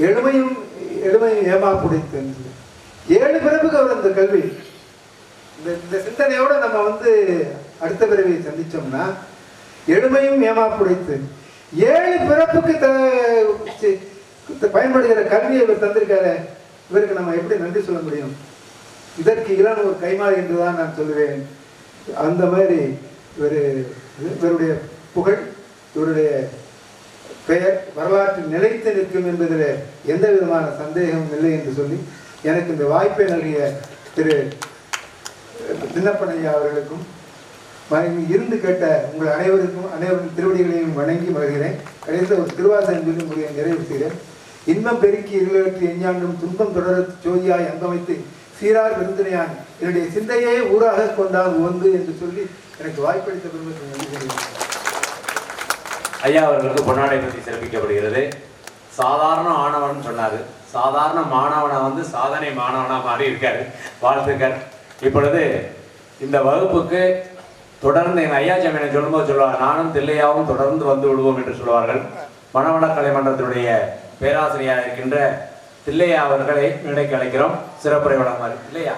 எளிமையும் ஏமாப்புடைத்து. 7 பிறப்புக்கு அவர் அந்த கல்வி. இந்த சிந்தனையோட நம்ம வந்து அடுத்த பிறவியை சந்திச்சோம்னா எளிமையும் ஏமாப்புடைத்து 7 பிறப்புக்கு பயன்படுகிற கல்வியை இவர் தந்திருக்காரு. இவருக்கு நம்ம எப்படி நன்றி சொல்ல முடியும்? இதற்கு இளன் ஒரு கைமாறு என்றுதான் நான் சொல்லுவேன். அந்த மாதிரி இவருடைய புகழ், இவருடைய பெயர் வரலாற்றில் நிலைத்து நிற்கும் என்பதில் எந்த விதமான சந்தேகமும் இல்லை என்று சொல்லி எனக்கு இந்த வாய்ப்பை நல்கிய திரு சின்னப்பனையா அவர்களுக்கும் இருந்து கேட்ட உங்கள் அனைவரும் திருவடிகளையும் வணங்கி மகிழ்கிறேன். கடைசியில் ஒரு திருவாசகம் சொல்லி முடிய நிறைவு செய்கிறேன். இன்பம் பெருக்கி இருளற்றி எஞ்ஞாண்டும் துன்பம் தொடர ஜோதியாய் அங்கமைத்து சீரார் விருந்தினையான் என்னுடைய சிந்தையே ஊராக கொண்டான் ஒன்று என்று சொல்லி எனக்கு வாய்ப்பளித்த பெருமை. ஐயா அவர்களுக்கு பொன்னாடை பற்றி சிறப்பிக்கப்படுகிறது. சாதாரண ஆணவன் சொன்னார், சாதாரண மாணவனா வந்து சாதனை மாணவனா மாறி இருக்காரு. வாழ்த்துக்கள். இப்பொழுது இந்த வகுப்புக்கு தொடர்ந்து எங்கள் ஐயா ஜமீனை சொல்லும்போது சொல்லுவார், நானும் தில்லையாவும் தொடர்ந்து வந்து விடுவோம் என்று சொல்வார்கள். மணவளக்கலை மன்றத்தினுடைய பேராசிரியராக இருக்கின்ற தில்லையா அவர்களை நினைக்க அழைக்கிறோம். சிறப்புரை வழங்குவார். இல்லையா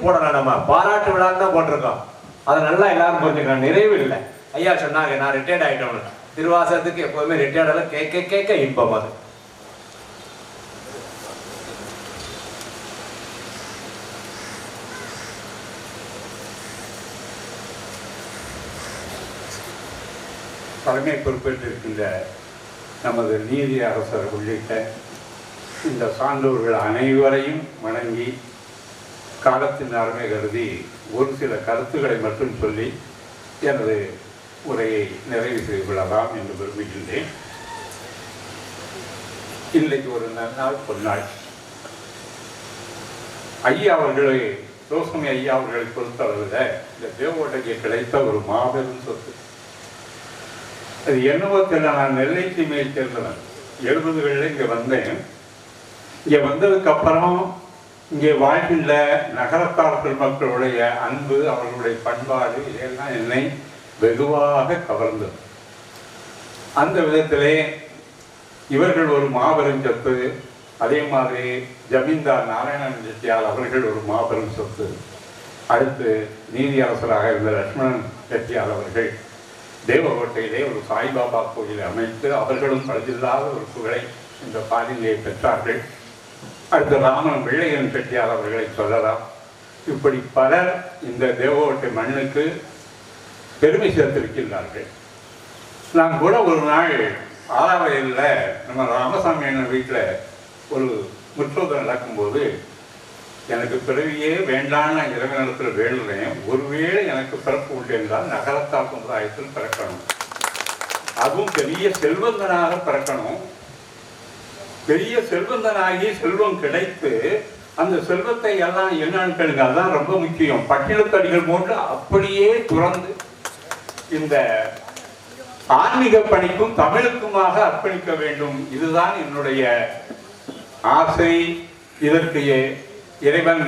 போடலாம், நம்ம பாராட்டு விழான்னு தான் போட்டிருக்கோம். அதை நல்லா எல்லாரும் புரிஞ்சுக்கலாம். நிறைவு இல்லை. ஐயா சொன்னாங்க, நான் ரிட்டையர்ட் ஆகிட்டோம்னு. திருவாசகத்துக்கு எப்போதுமே ரிட்டையர்டெல்லாம் கேட்க இன்பம். அது தலைமை பொறுப்பேற்றிருக்கின்ற நமது நீதி அரசர் உள்ளிட்ட இந்த சான்றோர்கள் அனைவரையும் வணங்கி காலத்தின் அருமை கருதி ஒரு சில கருத்துக்களை மட்டும் சொல்லி எனது உரையை நிறைவு செய்து கொள்ளலாம் என்று விரும்புகின்றேன். இன்றைக்கு ஒரு நன்னாள் பொன்னாள். ஐயா அவர்களை ரோசமி ஐயா அவர்களை பொறுத்தளவில் இந்த தேவோட்டைக்கு கிடைத்த ஒரு மாபெரும் சொத்து. அது என்னவோ தெரியல, நான் நெல்லைக்கு மேல் சேர்ந்தவன். 70களில் இங்கே வந்தேன். இங்கே வந்ததுக்கு அப்புறம் இங்கே வாழ்கின்ற நகரத்தார்கள் மக்களுடைய அன்பு, அவர்களுடைய பண்பாடு, இதெல்லாம் என்னை வெகுவாக கவர்ந்தது. அந்த விதத்திலே இவர்கள் ஒரு மாபெரும் சொத்து. அதே மாதிரி ஜமீன்தார் நாராயணன் செட்டியார் அவர்கள் ஒரு மாபெரும் சொத்து. அடுத்து நீதி அரசராக இருந்த லட்சுமணன் செட்டியார் அவர்கள் தேவகோட்டையிலே ஒரு சாய்பாபா கோயிலை அமைத்து அவர்களும் பழுதில்லாத ஒரு புகழை இந்த பாலினையை பெற்றார்கள். அடுத்த ராமன் வெள்ளையன் செட்டியார் அவர்களை சொல்லலாம். இப்படி பலர் இந்த தேவகோட்டை மண்ணுக்கு பெருமை சேர்த்திருக்கின்றார்கள். நான் கூட ஒரு நாள் ஆலாவயலில் நம்ம ராமசாமி அண்ணன் வீட்டில் ஒரு முற்றோதம் நடக்கும்போது எனக்கு பிறவியே வேண்டான்னு இறைவனிடத்தில் வேண்டுறேன். ஒருவேளை எனக்கு பிறப்பு உண்டு என்றால் நகரத்தார் சமுதாயத்தில் பிறக்கணும், அதுவும் பெரிய செல்வந்தனாக பிறக்கணும். பெரிய செல்வந்தனாகி செல்வம் கிடைத்து அந்த செல்வத்தை எல்லாம் என்னன்னு கேளுங்க, அதுதான் ரொம்ப முக்கியம். பட்டினத்தடிகள் போன்று அப்படியே துறந்து இந்த ஆன்மீக பணிக்கும் தமிழுக்குமாக அர்ப்பணிக்க வேண்டும். இதுதான் என்னுடைய ஆசை. இதற்கு இறைவன்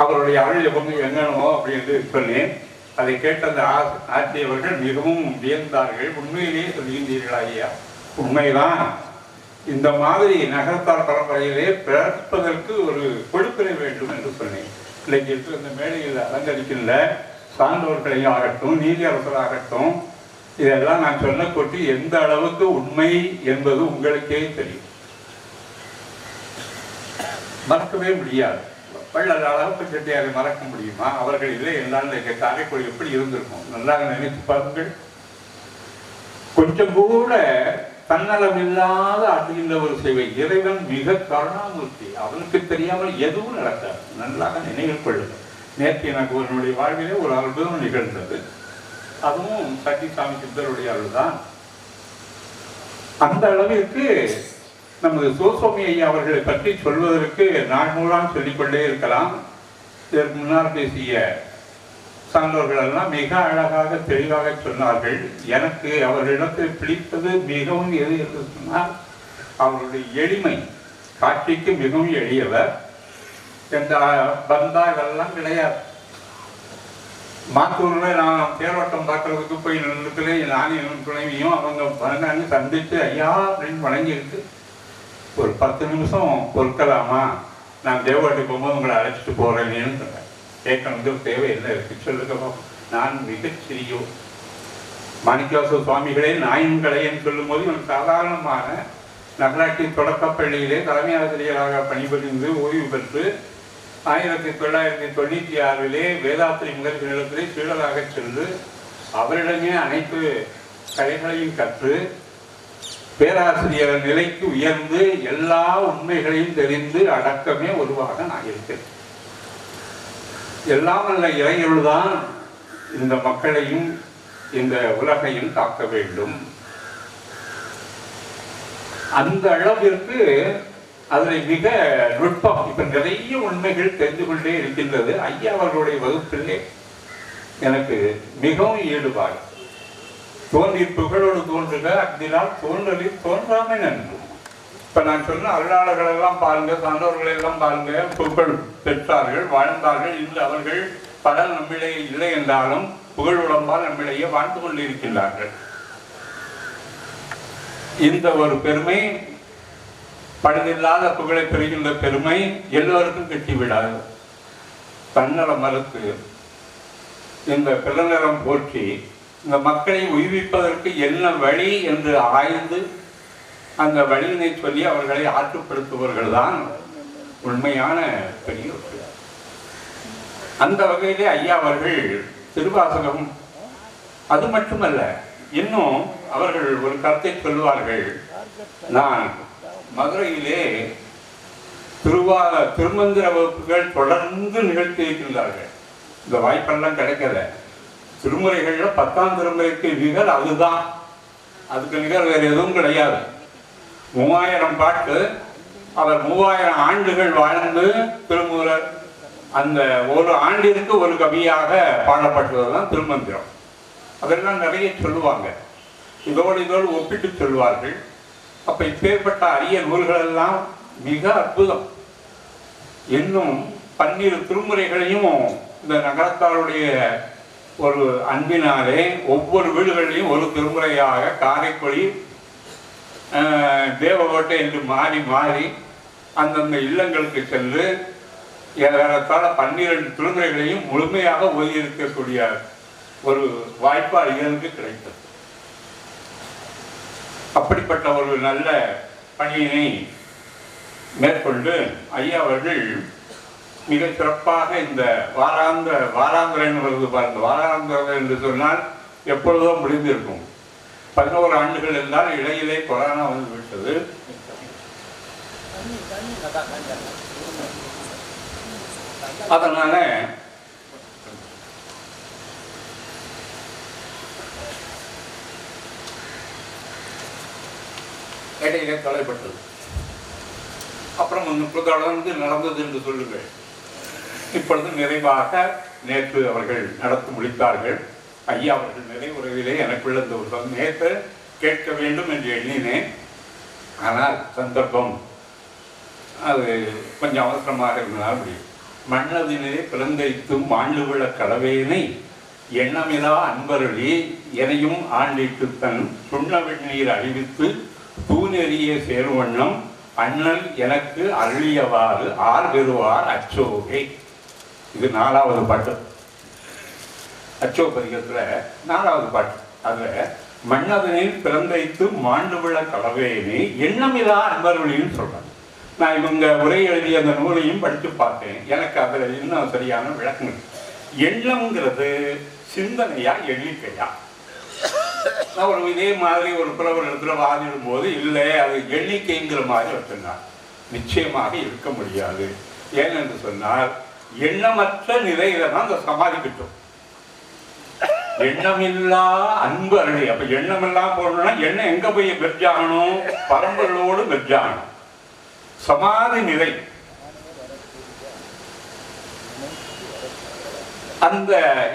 அவருடைய அருள் எங்கனோ அப்படின்னு சொன்னேன். அதை கேட்ட அந்த ஆட்சியவர்கள் மிகவும் வியந்தார்கள். உண்மையிலேயே சொல்கின்றீர்கள் ஐயா, உண்மைதான். இந்த மாதிரி நகரத்தார் பரம்பரையிலே பிறப்பதற்கு ஒரு கொடுப்பினை வேண்டும் என்று சொன்னேன். இன்றைக்கு இந்த மேடையில் அலங்கரிக்கின்ற சான்றோர்களையும் ஆகட்டும், நீதியரசராகட்டும், இதெல்லாம் நான் சொன்ன கொட்டி எந்த அளவுக்கு உண்மை என்பது உங்களுக்கே தெரியும். மறக்கவே முடியாது. வள்ளல் அளவுக்கு செட்டியாரை மறக்க முடியுமா? அவர்கள் இல்லை என்றால் காரைக்குடி எப்படி இருந்திருக்கும்? நன்றாக நினைத்து பாருங்கள். கொஞ்சம் கூட தன்னலம் இல்லாத ஆட்டுகின்ற ஒரு சேவை. இறைவன் மிக கருணாமூர்த்தி. அவனுக்கு தெரியாமல் எதுவும் நடக்காது. நன்றாக நினைவில் கொள்ளுங்கள். நேற்று எனக்கு என்னுடைய வாழ்விலே ஒரு அற்புதம் நிகழ்ந்தது. அதுவும் சத்திசாமி சித்தருடைய அருள் தான். அந்த அளவிற்கு நமது சிவசுவாமி ஐயா அவர்களை பற்றி சொல்வதற்கு நான் மூலம் சொல்லிக்கொண்டே இருக்கலாம். இதற்கு முன்னால் பேசிய சான்றோர்கள் எல்லாம் மிக அழகாக தெளிவாக சொன்னார்கள். எனக்கு அவர்களிடத்தில் பிடித்தது மிகவும் எது என்று சொன்னால் அவருடைய எளிமை. காட்சிக்கு மிகவும் எளியவர். எந்த பந்தா இதெல்லாம் கிடையாது. மாத்தூர்ல நான் தேரோட்டம் பார்க்கறதுக்கு போய் நின்றுக்கிறேன். நானும் என் துணைவியும் அவங்க வந்தாங்க. சந்திச்சு ஐயா அப்படின்னு வணங்கிட்டு ஒரு 10 நிமிஷம் பொறுக்கலாமா, நான் தேவகோட்டைக்கு போகும்போது உங்களை அழைச்சிட்டு போறேன்னு சொன்னேன். கேட்கணும் தேவை என்ன இருக்கு சொல்லுங்க. நான் மிகச்சிறியோ மாணிக்கவாச சுவாமிகளே நாயன்களைன்னு சொல்லும் போது இவன் சாதாரணமான நகராட்சி தொடக்கப்பள்ளியிலே தலைமை ஆசிரியராக பணிபுரிந்து ஓய்வு பெற்று 1996 வேதாத்திரி முதல் நிலத்திலே சீடராக சென்று அவரிடமே அனைத்து கலைகளையும் கற்று பேராசிரியர் நிலைக்கு உயர்ந்து எல்லா உண்மைகளையும் தெரிந்து அடக்கமே உருவாக நான் இருக்கிறேன். எல்லாம் அல்ல இறையருள்தான் இந்த மக்களையும் இந்த உலகையும் காக்க வேண்டும். அந்த அளவிற்கு அதில் மிக நுட்பம். இப்ப நிறைய உண்மைகள் தெரிந்து கொண்டே இருக்கின்றது. ஐயா அவர்களுடைய வகுப்பிலே எனக்கு மிகவும் ஈடுபாடு. தோன்றி புகழோடு தோன்றுக அக்தினால் தோன்றலில் தோன்றாமை நன்று. இப்ப நான் சொன்ன அருளாளர்கள் எல்லாம் பாருங்க, சான்றோர்கள் எல்லாம் பாருங்க, புகழ் பெற்றார்கள், வாழ்ந்தார்கள். இன்று அவர்கள் பலர் நம்மிடையே இல்லை என்றாலும் புகழ் உடம்பால் நம்மிடையே வாழ்ந்து கொண்டிருக்கின்றார்கள். இந்த ஒரு பெருமை, பழுதில்லாத புகழை பெறுகின்ற பெருமை எல்லோருக்கும் கிட்டிவிடாது. தன்னல மறுத்து இந்த பிறநிறம் போற்றி இந்த மக்களை உய்விப்பதற்கு என்ன வழி என்று ஆய்ந்து அந்த வழியினை சொல்லி அவர்களை ஆற்றுப்படுத்துபவர்கள் தான் உண்மையான பெரியோர்கள். அந்த வகையிலே ஐயா அவர்கள் திருவாசகம் அது மட்டுமல்ல, இன்னும் அவர்கள் ஒரு கருத்தை சொல்வார்கள். நான் மதுரையிலே திருமந்திர வகுப்புகள் தொடர்ந்து நிகழ்த்தி இருக்கின்றார்கள். இந்த வாய்ப்பெல்லாம் கிடைக்கல. திருமுறைகள்ல 10ஆம் திருமுறைக்கு நிகர் அதுதான். அதுக்கு நிகர் வேறு எதுவும் கிடையாது. 3000 பாட்டு. அவர் 3000 ஆண்டுகள் வாழ்ந்து திருமூலர் அந்த ஒரு ஆண்டிற்கு ஒரு கவியாக பாடப்பட்டதுதான் திருமந்திரம். அதெல்லாம் நிறைய சொல்லுவாங்க. இதோடு ஒப்பிட்டு சொல்வார்கள். அப்ப இப்பேற்பட்ட அரிய நூல்கள் எல்லாம் மிக அற்புதம். இன்னும் 12 திருமுறைகளையும் இந்த நகரத்தாருடைய ஒரு அன்பினாலே ஒவ்வொரு வீடுகளிலையும் ஒரு திருமுறையாக காரைக்குடி தேவகோட்டை என்று மாறி மாறி அந்தந்த இல்லங்களுக்கு சென்று ஏறத்தாழ 12 திருமுறைகளையும் முழுமையாக ஓதியிருக்கக்கூடிய ஒரு வாய்ப்பு அறிஞருக்கு கிடைத்தது. அப்படிப்பட்ட ஒரு நல்ல பணியினை மேற்கொண்டு ஐயா அவர்கள் மிக சிறப்பாக இந்த வாராந்திரம் வருது பாருங்க. வாராந்திரம் என்று சொன்னால் எப்பொழுதோ முடிந்திருக்கும். 11 ஆண்டுகள் இருந்தால் இடையிலே கொரோனா வந்து விட்டது. அதனால இடையிலே தொலைப்பட்டது. அப்புறம் தொடர்ந்து நடந்தது என்று சொல்லுங்கள். இப்பொழுது நிறைவாக நேற்று அவர்கள் நடத்தி முடித்தார்கள். ஐயா அவர்கள் நிறைவுரையிலே எனக்குள்ள இந்த ஒரு நேற்று கேட்க வேண்டும் என்று எண்ணினேன். ஆனால் சந்தர்ப்பம் அது கொஞ்சம் அவசரமாக இருந்ததால் அப்படி மன்னதினே பிறந்தைத்தும் ஆண்டுவிழ கடவேனை எண்ணமிலா அன்பருளி எனையும் ஆண்டிட்டு தன் சுண்ணவெண்ணீர் அழிவித்து தூநெறிய சேருவண்ணம் அண்ணல் எனக்கு அருளியவாறு ஆர் பெறுவார் அச்சோகை. இது 4வது பாட்டு. அச்சோ பதிகத்தில் 4வது பாட்டு. அதில் மன்னதனில் பிறந்தைத்து மாண்டு விழ கலவேனே எண்ணமிலா அன்பர்களின்னு சொல்றாங்க. நான் இவங்க உரை எழுதிய அந்த நூலையும் படித்து பார்த்தேன். எனக்கு அதில் இன்னும் சரியான விளக்கங்கள். எண்ணம்ங்கிறது சிந்தனையா எண்ணிக்கையா? நான் ஒரு இதே மாதிரி ஒரு புலவர் இடத்துல வாதிடும் போது இல்லை அது எண்ணிக்கைங்கிற மாதிரி வச்சிருந்தார். நிச்சயமாக இருக்க முடியாது. ஏனென்று சொன்னால் எண்ணமற்ற நிலையில தான் அந்த சமாதி கிட்டும். எண்ணமில்லா அன்பு அருளை. அப்ப எண்ணமெல்லாம் போடணும்னா எண்ணம் எங்க போய் பெற்றாகணும்? பரம்பரோடு பெற்றாகணும். சமாதி நிலை. அந்த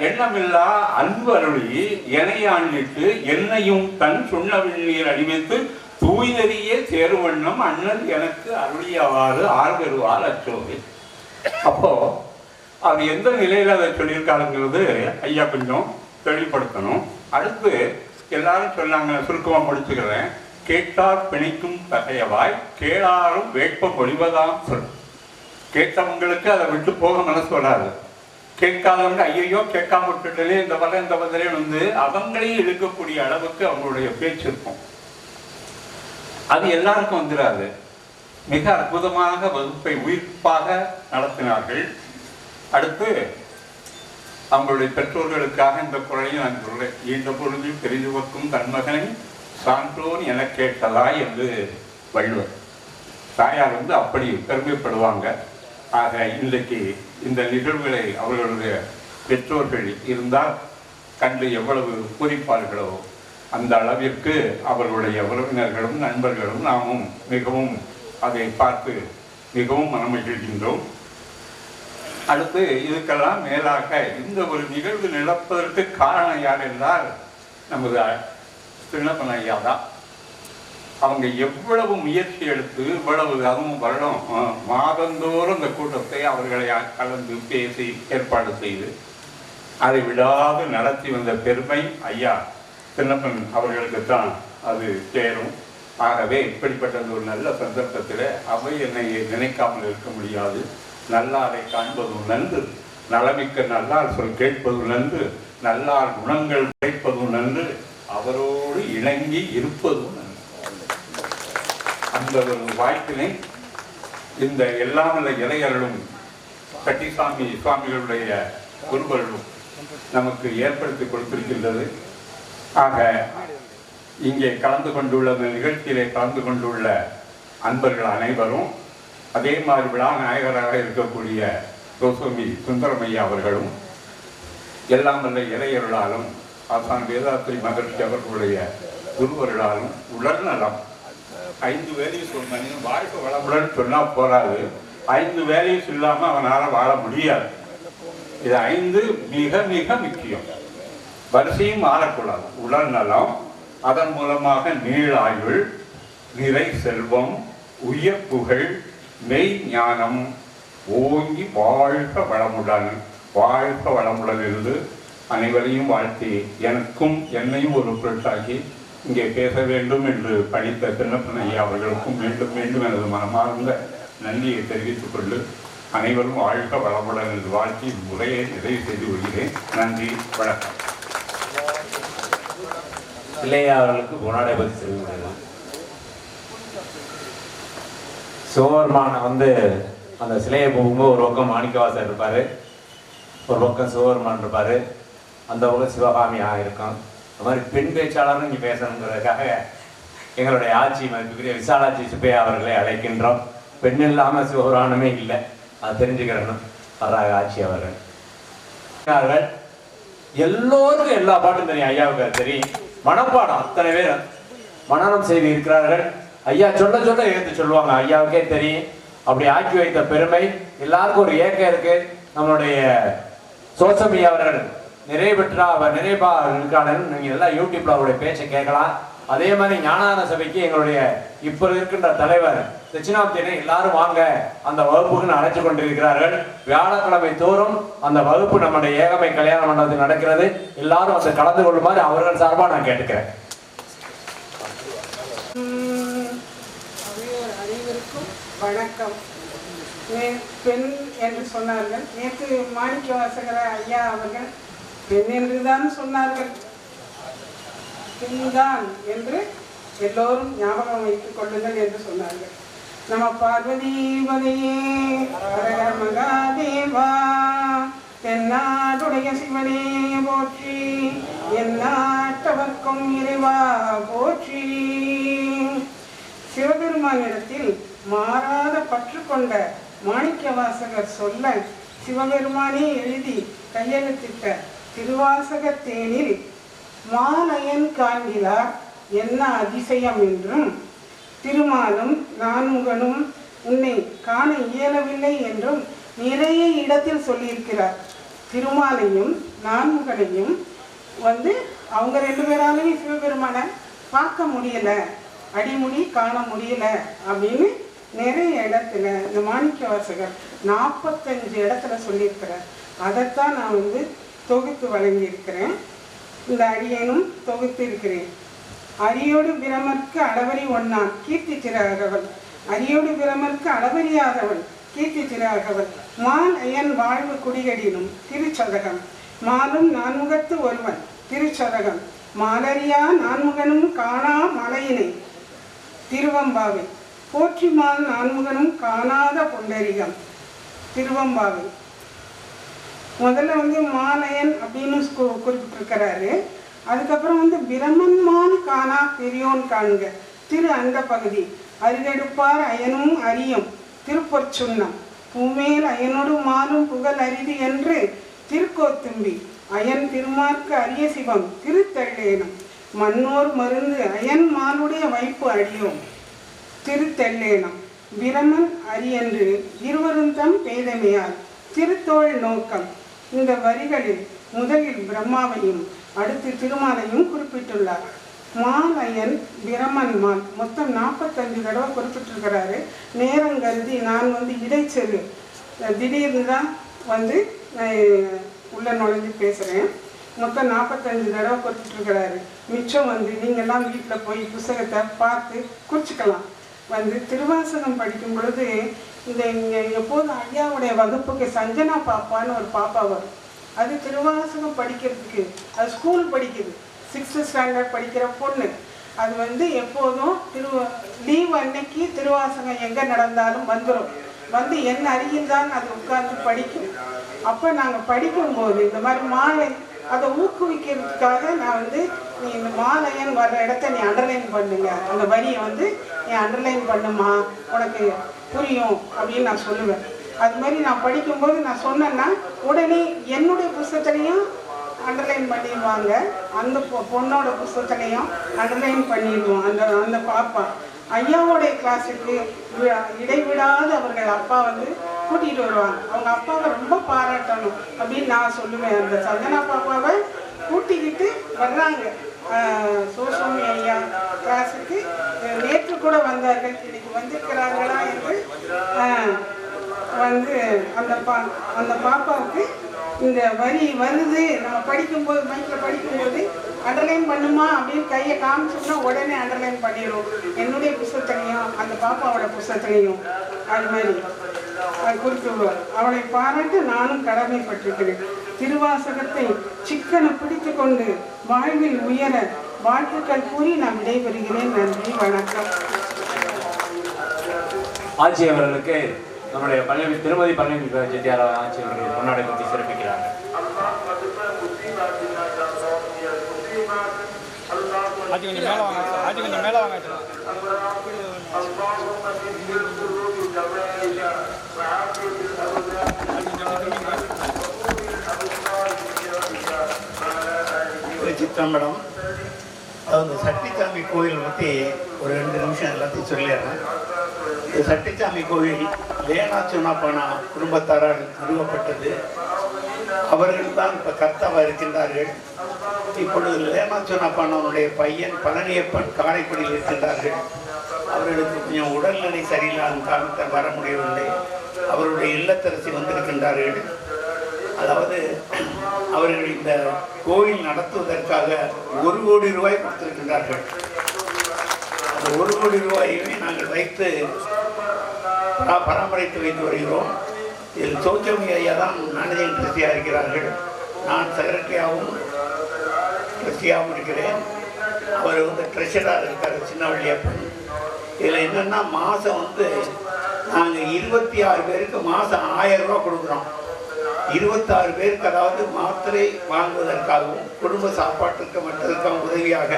எண்ணமில்லா அன்பு அருளி எனையாண்டிட்டு என்னையும் தன் சுண்ணவெண்ணீர் அணிவித்து தூய்நெறியே சேருவண்ணம் அண்ணல் எனக்கு அருளியவாறு ஆர்வருவார் அச்சோவை. அப்போ அது எந்த நிலையில அதை சொல்லியிருக்காருங்கிறது ஐயா கொஞ்சம் தெளிவுபடுத்தணும். அடுத்து எல்லாரும் சொன்னாங்க, சுருக்கமாக முடிச்சுக்கிறேன். கேட்டார் பிணிக்கும் தகையவாய் கேளாரும் வேட்ப பொழிவதாம் சொல். கேட்டவங்களுக்கு அதை விட்டு போக மனசு வராது. கேட்காதவங்க ஐயோ கேட்காம விட்டுட்டே இந்த பதிலே வந்து அவங்களையும் இழுக்கக்கூடிய அளவுக்கு அவங்களுடைய பேச்சு இருக்கும். அது எல்லாருக்கும் வந்துடாது. மிக அற்புதமாக வகுப்பை உயிர்ப்பாக நடத்தினார்கள். அடுத்து அவங்களுடைய பெற்றோர்களுக்காக இந்த குரலையும் நான் சொல்றேன். ஈண்ட பொழுதில் பெரிதுவக்கும் தன்மகனை சான்றோன் என கேட்டதாய் என்று வள்ளுவர். தாயார் வந்து அப்படி பெருமைப்படுவாங்க. ஆக இன்றைக்கு இந்த நிகழ்வுகளை அவர்களுடைய பெற்றோர்கள் இருந்தால் கண்டு எவ்வளவு பூரிப்பார்களோ அந்த அளவிற்கு அவர்களுடைய உறவினர்களும் நண்பர்களும் நாமும் மிகவும் அதை பார்த்து மிகவும் மனமகிழ்கின்றோம். அடுத்து இதுக்கெல்லாம் மேலாக இந்த ஒரு நிகழ்வு நடப்பதற்கு காரணம் யார் என்றால் நமது சின்னப்பன் ஐயா தான். அவங்க எவ்வளவு முயற்சி எடுத்து இவ்வளவு அதுவும் வருடம் மாதந்தோறும் இந்த கூட்டத்தை அவர்களை கலந்து பேசி ஏற்பாடு செய்து அதை விடாது நடத்தி வந்த பெருமை ஐயா சின்னப்பன் அவர்களுக்கு தான் அது சேரும். ஆகவே இப்படிப்பட்ட ஒரு நல்ல சந்தர்ப்பத்தில் அவை என்னை நினைக்காமல் இருக்க முடியாது. நல்லாரை காண்பதும் நன்று, நலமிக்க நல்லார் சொல் கேட்பதும் நன்று, நல்லார் குணங்கள் உழைப்பதும் நன்று, அவரோடு இணங்கி இருப்பதும் நன்று. அந்த ஒரு வாய்ப்பினை இந்த எல்லாமல்ல இளைஞர்களும் கட்டிசாமி சுவாமிகளுடைய குருவர்களும் நமக்கு ஏற்படுத்தி கொடுத்திருக்கின்றது. ஆக இங்கே கலந்து கொண்டுள்ள இந்த நிகழ்ச்சியிலே கலந்து கொண்டுள்ள அன்பர்கள் அனைவரும், அதே மாதிரி விழா நாயகராக இருக்கக்கூடிய கோஸ்வாமி சுந்தரமையா அவர்களும் எல்லாம் வல்ல இளைஞர்களாலும் ஆசான் வேதாத்திரி மகர்ஷி அவர்களுடைய குருவர்களாலும் உடல் நலம் 5 வேலையும் சொன்ன வாழ்க்கை வளமுடன் சொன்னால் போராது. 5 வேலையும் சொல்லாமல் அவனால் வாழ முடியாது. இது 5 மிக மிக முக்கியம். வரிசையும் மாறக்கூடாது. உடல் நலம், அதன் மூலமாக நீளாயுள், நிறை செல்வம், உயர் புகழ், மெய் ஞானம் ஓங்கி வாழ்க வளமுடன். வாழ்க வளமுடன் இருந்து அனைவரையும் வாழ்த்தி எனக்கும் என்னையும் ஒரு பொருட்டாக்கி இங்கே பேச வேண்டும் என்று பணித்த சின்னப்பன் ஐயா அவர்களுக்கும் மீண்டும் மீண்டும் எனது மனமார்ந்த நன்றியை தெரிவித்துக் கொண்டு அனைவரும் வாழ்க வளமுடன் என்று வாழ்த்தி முறையை நிறைவு செய்து கொள்கிறேன். நன்றி, வணக்கம். பிள்ளையா அவர்களுக்கு பொன்னாடை பற்றி தெரிவிக்கலாம். சிவபெருமானை வந்து அந்த சிலையை போகும்போது ஒரு பக்கம் மாணிக்கவாசர் இருப்பார், ஒரு பக்கம் சிவபெருமான் இருப்பார், அந்த பக்கம் சிவகாமியாக இருக்கும். அந்த மாதிரி பெண் பேச்சாளரும் இங்கே பேசணுங்கிறதுக்காக எங்களுடைய ஆட்சி மதிப்புக்குரிய விசாலாட்சி சுப்பையா அவர்களை அழைக்கின்றோம். பெண் இல்லாமல் சிவபுராணமே இல்லை, அது தெரிஞ்சுக்கிறணும். வர்றாங்க ஆட்சி அவர்கள். எல்லோருக்கும் எல்லா பாட்டும் தெரியும், ஐயாவுக்கு தெரியும். மனப்பாடம் அத்தனை பேர் மனனம் செய்து இருக்கிறார்கள். ஐயா சொல்ல சொல்ல எடுத்து சொல்லுவாங்க, ஐயாவுக்கே தெரியும். அப்படி ஆக்கி வைத்த பெருமை எல்லாருக்கும் ஒரு ஏக்கம் இருக்கு. நம்மளுடைய சோசமி அவர்கள் நிறைய பெற்றா நிறைவா இருக்காளன்னு நீங்க எல்லாம் யூடியூப்ல அவருடைய பேச்சை கேட்கலாம். அதே மாதிரி ஞானான சபைக்கு எங்களுடைய இப்ப இருக்கின்ற தலைவர் தட்சிணாமூர்த்தியை எல்லாரும் வாங்க அந்த வகுப்புக்கு அழைச்சு கொண்டிருக்கிறார்கள். வியாழக்கிழமை தோறும் அந்த வகுப்பு நம்முடைய ஏகமை கல்யாண மண்டபத்தில் நடக்கிறது. எல்லாரும் அதை கலந்து கொள்ளுமாறு அவர்கள் சார்பாக நான் கேட்டுக்கிறேன். அனைவருக்கும் வணக்கம். பெண் என்று சொன்னார்கள். நேற்று மாணிக்க வாசகர ஐயா அவர்கள் பெண் என்றுதான் சொன்னார்கள். பெண்தான் என்று எல்லோரும் ஞாபகம் வைத்துக் கொள்ளுங்கள் என்று சொன்னார்கள். நம பார்வதிபதையே ஹர மகாதேவா, தென்னாடுடைய சிவனே போற்றி, எந்நாட்டவர்க்கும் இறைவா போற்றி. சிவபெருமானிடத்தில் மாறாத பற்று கொண்ட மாணிக்க வாசகர் சொல்ல சிவபெருமானே எழுதி கையெழுத்திட்ட திருவாசக தேனில் மாலையன் காண்கிறார் என்ன அதிசயம் என்றும், திருமாலும் நான்முகனும் உன்னை காண இயலவில்லை என்றும் நிறைய இடத்தில் சொல்லியிருக்கிறார். திருமாலையும் நான்முகனையும் அவங்க 2 பேராலையும் சிவபெருமானை பார்க்க முடியல, அடிமுடி காண முடியல அப்படின்னு நிறைய இடத்துல இந்த மாணிக்க வாசகர் 45 இடத்துல சொல்லியிருக்கிறார். அதைத்தான் நான் தொகுத்து வழங்கியிருக்கிறேன். இந்த அடியேனும் தொகுத்து இருக்கிறேன். அரியோடு பிரமர்க்கு அளவரி ஒன்னான் கீர்த்தி திராகவன், அரியோடு பிரமர்க்கு அளவரியாதவன் கீர்த்தி திராகவன், மால் அயன் வாழ்வு குடிகடினும் திருச்சதகம், மாலும் நான்முகத்து ஒருவன் திருச்சதகம், மாலரியா நான்முகனும் காணா மலையினை திருவம்பாவை, போற்றிமால் நான்முகனும் காணாத பொண்டரிகம் திருவம்பாவை. முதல்ல மாலையன் அப்படின்னு குறிப்பிட்டிருக்கிறாரு. அதுக்கப்புறம் பிரமன்மான் காணா பெரியோன் காண்க திரு அந்த பகுதி, அரிதெடுப்பார் அயனும் அரியும் திருப்பொற்சுன்னம், பூமேல் அயனோடு மாலும் புகழ் அரிது என்று திருக்கோத்தும்பி, அயன் திருமார்க்கு அரிய சிவம் திருத்தள்ளேனம், மன்னோர் மருந்து அயன் மாலுடைய வைப்பு அடியோம் திருத்தள்ளேனம், பிரமன் அரியன்று இருவரும் தம் பேதமையால் திருத்தோள் நோக்கம். இந்த வரிகளில் முதலில் பிரம்மாவையும் அடுத்து திருமாலையும் குறிப்பிட்டுள்ளார். மால் அயன் பிரமன் மால் மொத்தம் 45 தடவை குறிப்பிட்டிருக்கிறாரு. நேரம் கருதி நான் இடைச்செரு திடீர்னு தான் உள்ள நுழைஞ்சு பேசுகிறேன். மொத்தம் 45 தடவை குறிப்பிட்டிருக்கிறாரு. மிச்சம் நீங்கள்லாம் வீட்டில் போய் புத்தகத்தை பார்த்து குறிச்சிக்கலாம். திருவாசகம் படிக்கும் பொழுது எப்போதும் ஐயாவுடைய வகுப்புக்கு சஞ்சனா பாப்பான்னு ஒரு பாப்பா வரும். அது திருவாசகம் படிக்கிறதுக்கு, அது ஸ்கூல் படிக்குது, 6th ஸ்டாண்டர்ட் படிக்கிற பொண்ணு. அது எப்போதும் லீவ் அன்னைக்கு திருவாசகம் எங்கே நடந்தாலும் வந்துடும். என் அருகில் தான் அது உட்கார்ந்து படிக்கும். அப்போ நாங்கள் படிக்கும்போது இந்த மாதிரி மாலை அதை ஊக்குவிக்கிறதுக்காக நான் நீ இந்த மாலையன் வர்ற இடத்த நீ அண்டர்லைன் பண்ணுங்க, அந்த வரியை நீ அண்டர்லைன் பண்ணுமா, உனக்கு புரியும் அப்படின்னு நான் சொல்லுவேன். அது மாதிரி நான் படிக்கும்போது நான் சொன்னேன்னா உடனே என்னுடைய புத்தகத்துலையும் அண்டர்லைன் பண்ணிடுவாங்க, அந்த பொண்ணோட புத்தகத்துலையும் அண்டர்லைன் பண்ணிடுவோம். அந்த பாப்பா ஐயாவோடைய கிளாஸுக்கு இடைவிடாது அவர்கள் அப்பா கூட்டிகிட்டு வருவாங்க. அவங்க அப்பாவை ரொம்ப பாராட்டணும் அப்படின்னு நான் சொல்லுவேன். அந்த சந்தனா பாப்பாவை கூட்டிக்கிட்டு வர்றாங்க சோசோமி ஐயா கிளாஸுக்கு. நேற்று கூட வந்தார்கள், இன்னைக்கு வந்திருக்கிறாங்களா என்று அந்த பாப்பாவுக்கு இந்த வரி வருது, நம்ம படிக்கும்போது மைக்கில் படிக்கும்போது அண்டர்லைன் பண்ணுமா அப்படின்னு கையை காமிச்சோம்னா உடனே அண்டர்லைன் பண்ணிடுவோம். என்னுடைய புத்தகத்திலையும் அந்த பாப்பாவோட புத்தகத்திலையும் அது மாதிரி அது குறிப்பிடுவார். அவளை பாராட்டு நானும் கடமைப்பட்டிருக்கிறேன். திருவாசகத்தை சிக்கனை பிடித்து கொண்டு வாழ்வில் உயர வாழ்த்துக்கள் கூறி நான் விடைபெறுகிறேன். நன்றி, வணக்கம். ஆட்சி அவர்களுக்கு நம்முடைய திருமதி பழனி செட்டியார் ஆட்சி அவர்கள் பொன்னாடை பற்றி சிறப்பிக்கிறாங்க. சித்தம்பலம் அது சட்டிச்சாமி கோயில் பற்றி ஒரு 2 நிமிஷம் எல்லாத்தையும் சொல்லிடுறேன். இந்த சட்டிச்சாமி கோயில் லேனா சுனாப்பானா குடும்பத்தாரால் நிறுவப்பட்டது. அவர்கள் தான் இப்போ கர்த்தாவாக இருக்கின்றார்கள். இப்பொழுது லேனா சுனாப்பானாவுடைய பையன் பழனியப்பன் காரைக்குடியில் இருக்கின்றார்கள். அவர்களுக்கு கொஞ்சம் உடல்நிலை சரியில்லாத காரணத்தால் வர முடியவில்லை. அவருடைய இல்லத்தரசி வந்திருக்கின்றார்கள். அதாவது அவர்கள் இந்த கோயில் நடத்துவதற்காக 1 கோடி ரூபாய் கொடுத்திருக்கின்றார்கள். அந்த 1 கோடி ரூபாயுமே நாங்கள் வைத்து பராமரித்து வைத்து வருகிறோம். இதில் சோச்சமி ஐயா தான் மேனேஜிங் ட்ரஸ்டியாக இருக்கிறார்கள். நான் செக்ரட்டரியாகவும் ட்ரஸ்டியாகவும் இருக்கிறேன். அவர் ட்ரெஷராக இருக்கார் சின்னவள்ளியப்பன். இதில் என்னென்னா மாதம் நாங்கள் 26 பேருக்கு மாதம் 1000 ரூபா கொடுக்குறோம். 26 பேருக்கு, அதாவது மாத்திரை வாங்குவதற்காகவும் குடும்ப சாப்பாட்டுக்கு மற்றதற்காக உதவியாக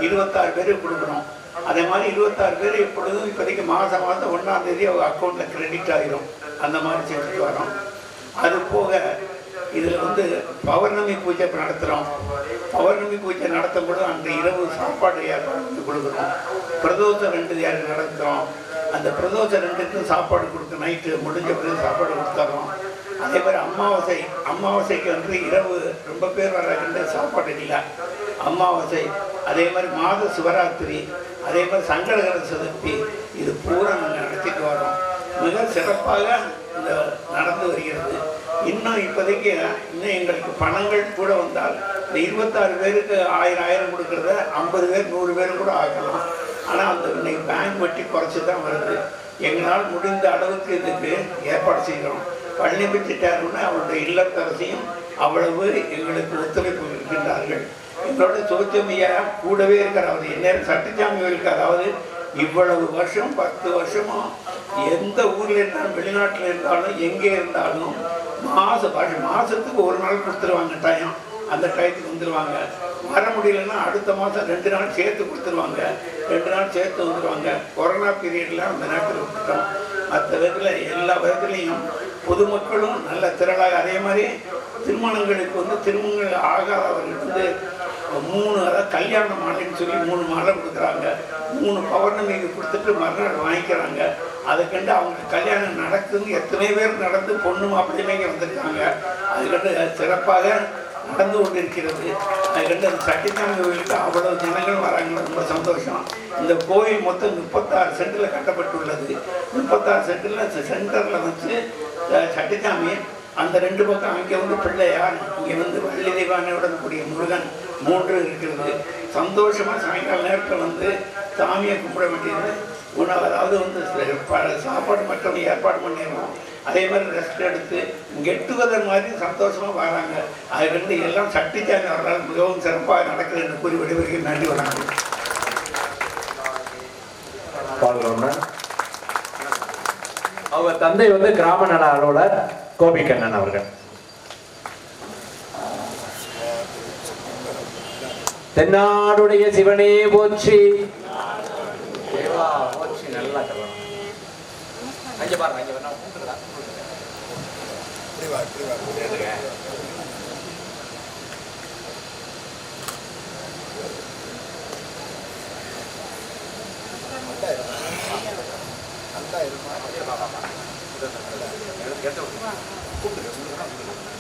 26 பேருக்கு கொடுக்குறோம். அதே மாதிரி 26 பேர் எப்பொழுதும் இப்போதைக்கு மாதம் 1ஆம் தேதி அவங்க அக்கௌண்ட்டில் கிரெடிட் ஆகிரும். அந்த மாதிரி செஞ்சுட்டு வரோம். அது போக இதில் பௌர்ணமி பூஜை நடத்துகிறோம். பௌர்ணமி பூஜை நடத்தும் பொழுது அந்த இரவு சாப்பாடு ஏற்பாடு கொடுக்குறோம். பிரதோஷம் 2 யாருக்கு நடத்துகிறோம். அந்த பிரதோஷம் 2க்கும் சாப்பாடு கொடுத்து நைட்டு முடிஞ்ச பிறகு சாப்பாடு கொடுத்துறோம். அதே மாதிரி அமாவாசைக்கு இரவு ரொம்ப பேர் வர்றாங்க, சாப்பாடு இல்லை. அமாவாசை, அதே மாதிரி மாத சிவராத்திரி, அதே மாதிரி சங்கடகர சதுர்த்தி, இது பூரா நாங்கள் நடத்திட்டு வரோம். மிக சிறப்பாக இந்த நடந்து வருகிறது. இன்னும் இப்போதைக்கு இன்னும் எங்களுக்கு பணங்கள் கூட வந்தால் இந்த 26 பேருக்கு 1000 கொடுக்குறத 50 பேர் 100 பேர் கூட ஆக்கலாம். ஆனால் அந்த இன்னைக்கு பேங்க் வட்டி குறைச்சி தான் வருது. எங்களால் முடிந்த அளவுக்கு இதுக்கு ஏற்பாடு செய்கிறோம். பழனியப்ப செட்டியாருன்னு அவருடைய இல்லத்தரசையும் அவ்வளவு எங்களுக்கு ஒத்துழைப்பு இருக்கின்றார்கள். எங்களோட சோச்சமியா கூடவே இருக்கிற அவர் எந்நேரம் சட்டிச்சாமி கோயிலுக்கு, அதாவது இவ்வளவு வருஷம் 10 வருஷமா எந்த ஊரில் இருந்தாலும் வெளிநாட்டில் இருந்தாலும் எங்கே இருந்தாலும் மாதத்துக்கு 1 நாள் கொடுத்துருவாங்க டைம். அந்த டயத்துக்கு வந்துடுவாங்க. வர முடியலன்னா அடுத்த மாதம் 2 நாள் சேர்த்து கொடுத்துருவாங்க. 2 நாள் சேர்த்து வந்துடுவாங்க. கொரோனா பீரியடில் அந்த நேரத்தில் விட்டுட்டோம். மற்ற விதத்தில் எல்லா விதத்துலேயும் பொதுமக்களும் நல்ல திரளாக, அதே மாதிரி திருமணங்களுக்கு திருமணங்கள் ஆகாதவர்கள் 3, அதாவது கல்யாண மாலைன்னு சொல்லி 3 மாலை கொடுக்குறாங்க. 3 பௌர்ணமிக்கு கொடுத்துட்டு மறுநாள் வாங்கிக்கிறாங்க. அதுக்கண்டு அவங்க கல்யாணம் நடக்குதுன்னு எத்தனை பேர் நடந்து பொண்ணு மாப்பிள்ளைங்க வந்திருக்காங்க. அதுக்கண்டு சிறப்பாக நடந்து கொண்டிருக்கிறது. அதுக்கண்டு அந்த சட்டிச்சாமி கோயிலுக்கு அவ்வளவு ஜனங்கள் வராங்க. ரொம்ப சந்தோஷம். இந்த கோயில் மொத்தம் 36 சென்டில் கட்டப்பட்டுள்ளது. 36 சென்டில் சென்டரில் வச்சு சட்டிச்சாமி, அந்த 2 பக்கம் அங்கே பிள்ளையார், இங்கே வள்ளி தெய்வானையுடன் கூடிய முருகன் 3 இருக்கிறது. சந்தோஷமாக சாயங்கால நேரத்தில் சாமியை கும்பிட வேண்டியது. உணவு, அதாவது சாப்பாடு மட்டும் ஏற்பாடு பண்ணிடுறோம். அதே மாதிரி ரெஸ்ட் எடுத்து கெட்டுவதன் மாதிரி சந்தோஷமாக வராங்க. அதுலேருந்து எல்லாம் சட்டிச்சாமி அவர்களால் மிகவும் சிறப்பாக நடக்குது என்று கூறி விடைபெறுகிறேன். நன்றி, வணக்கம். அவர் தந்தை கிராம நல அலுவலர் கோபிகண்ணன் அவர்கள். தென்னாடுடைய சிவனே போற்றி. நல்லா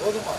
போதுமா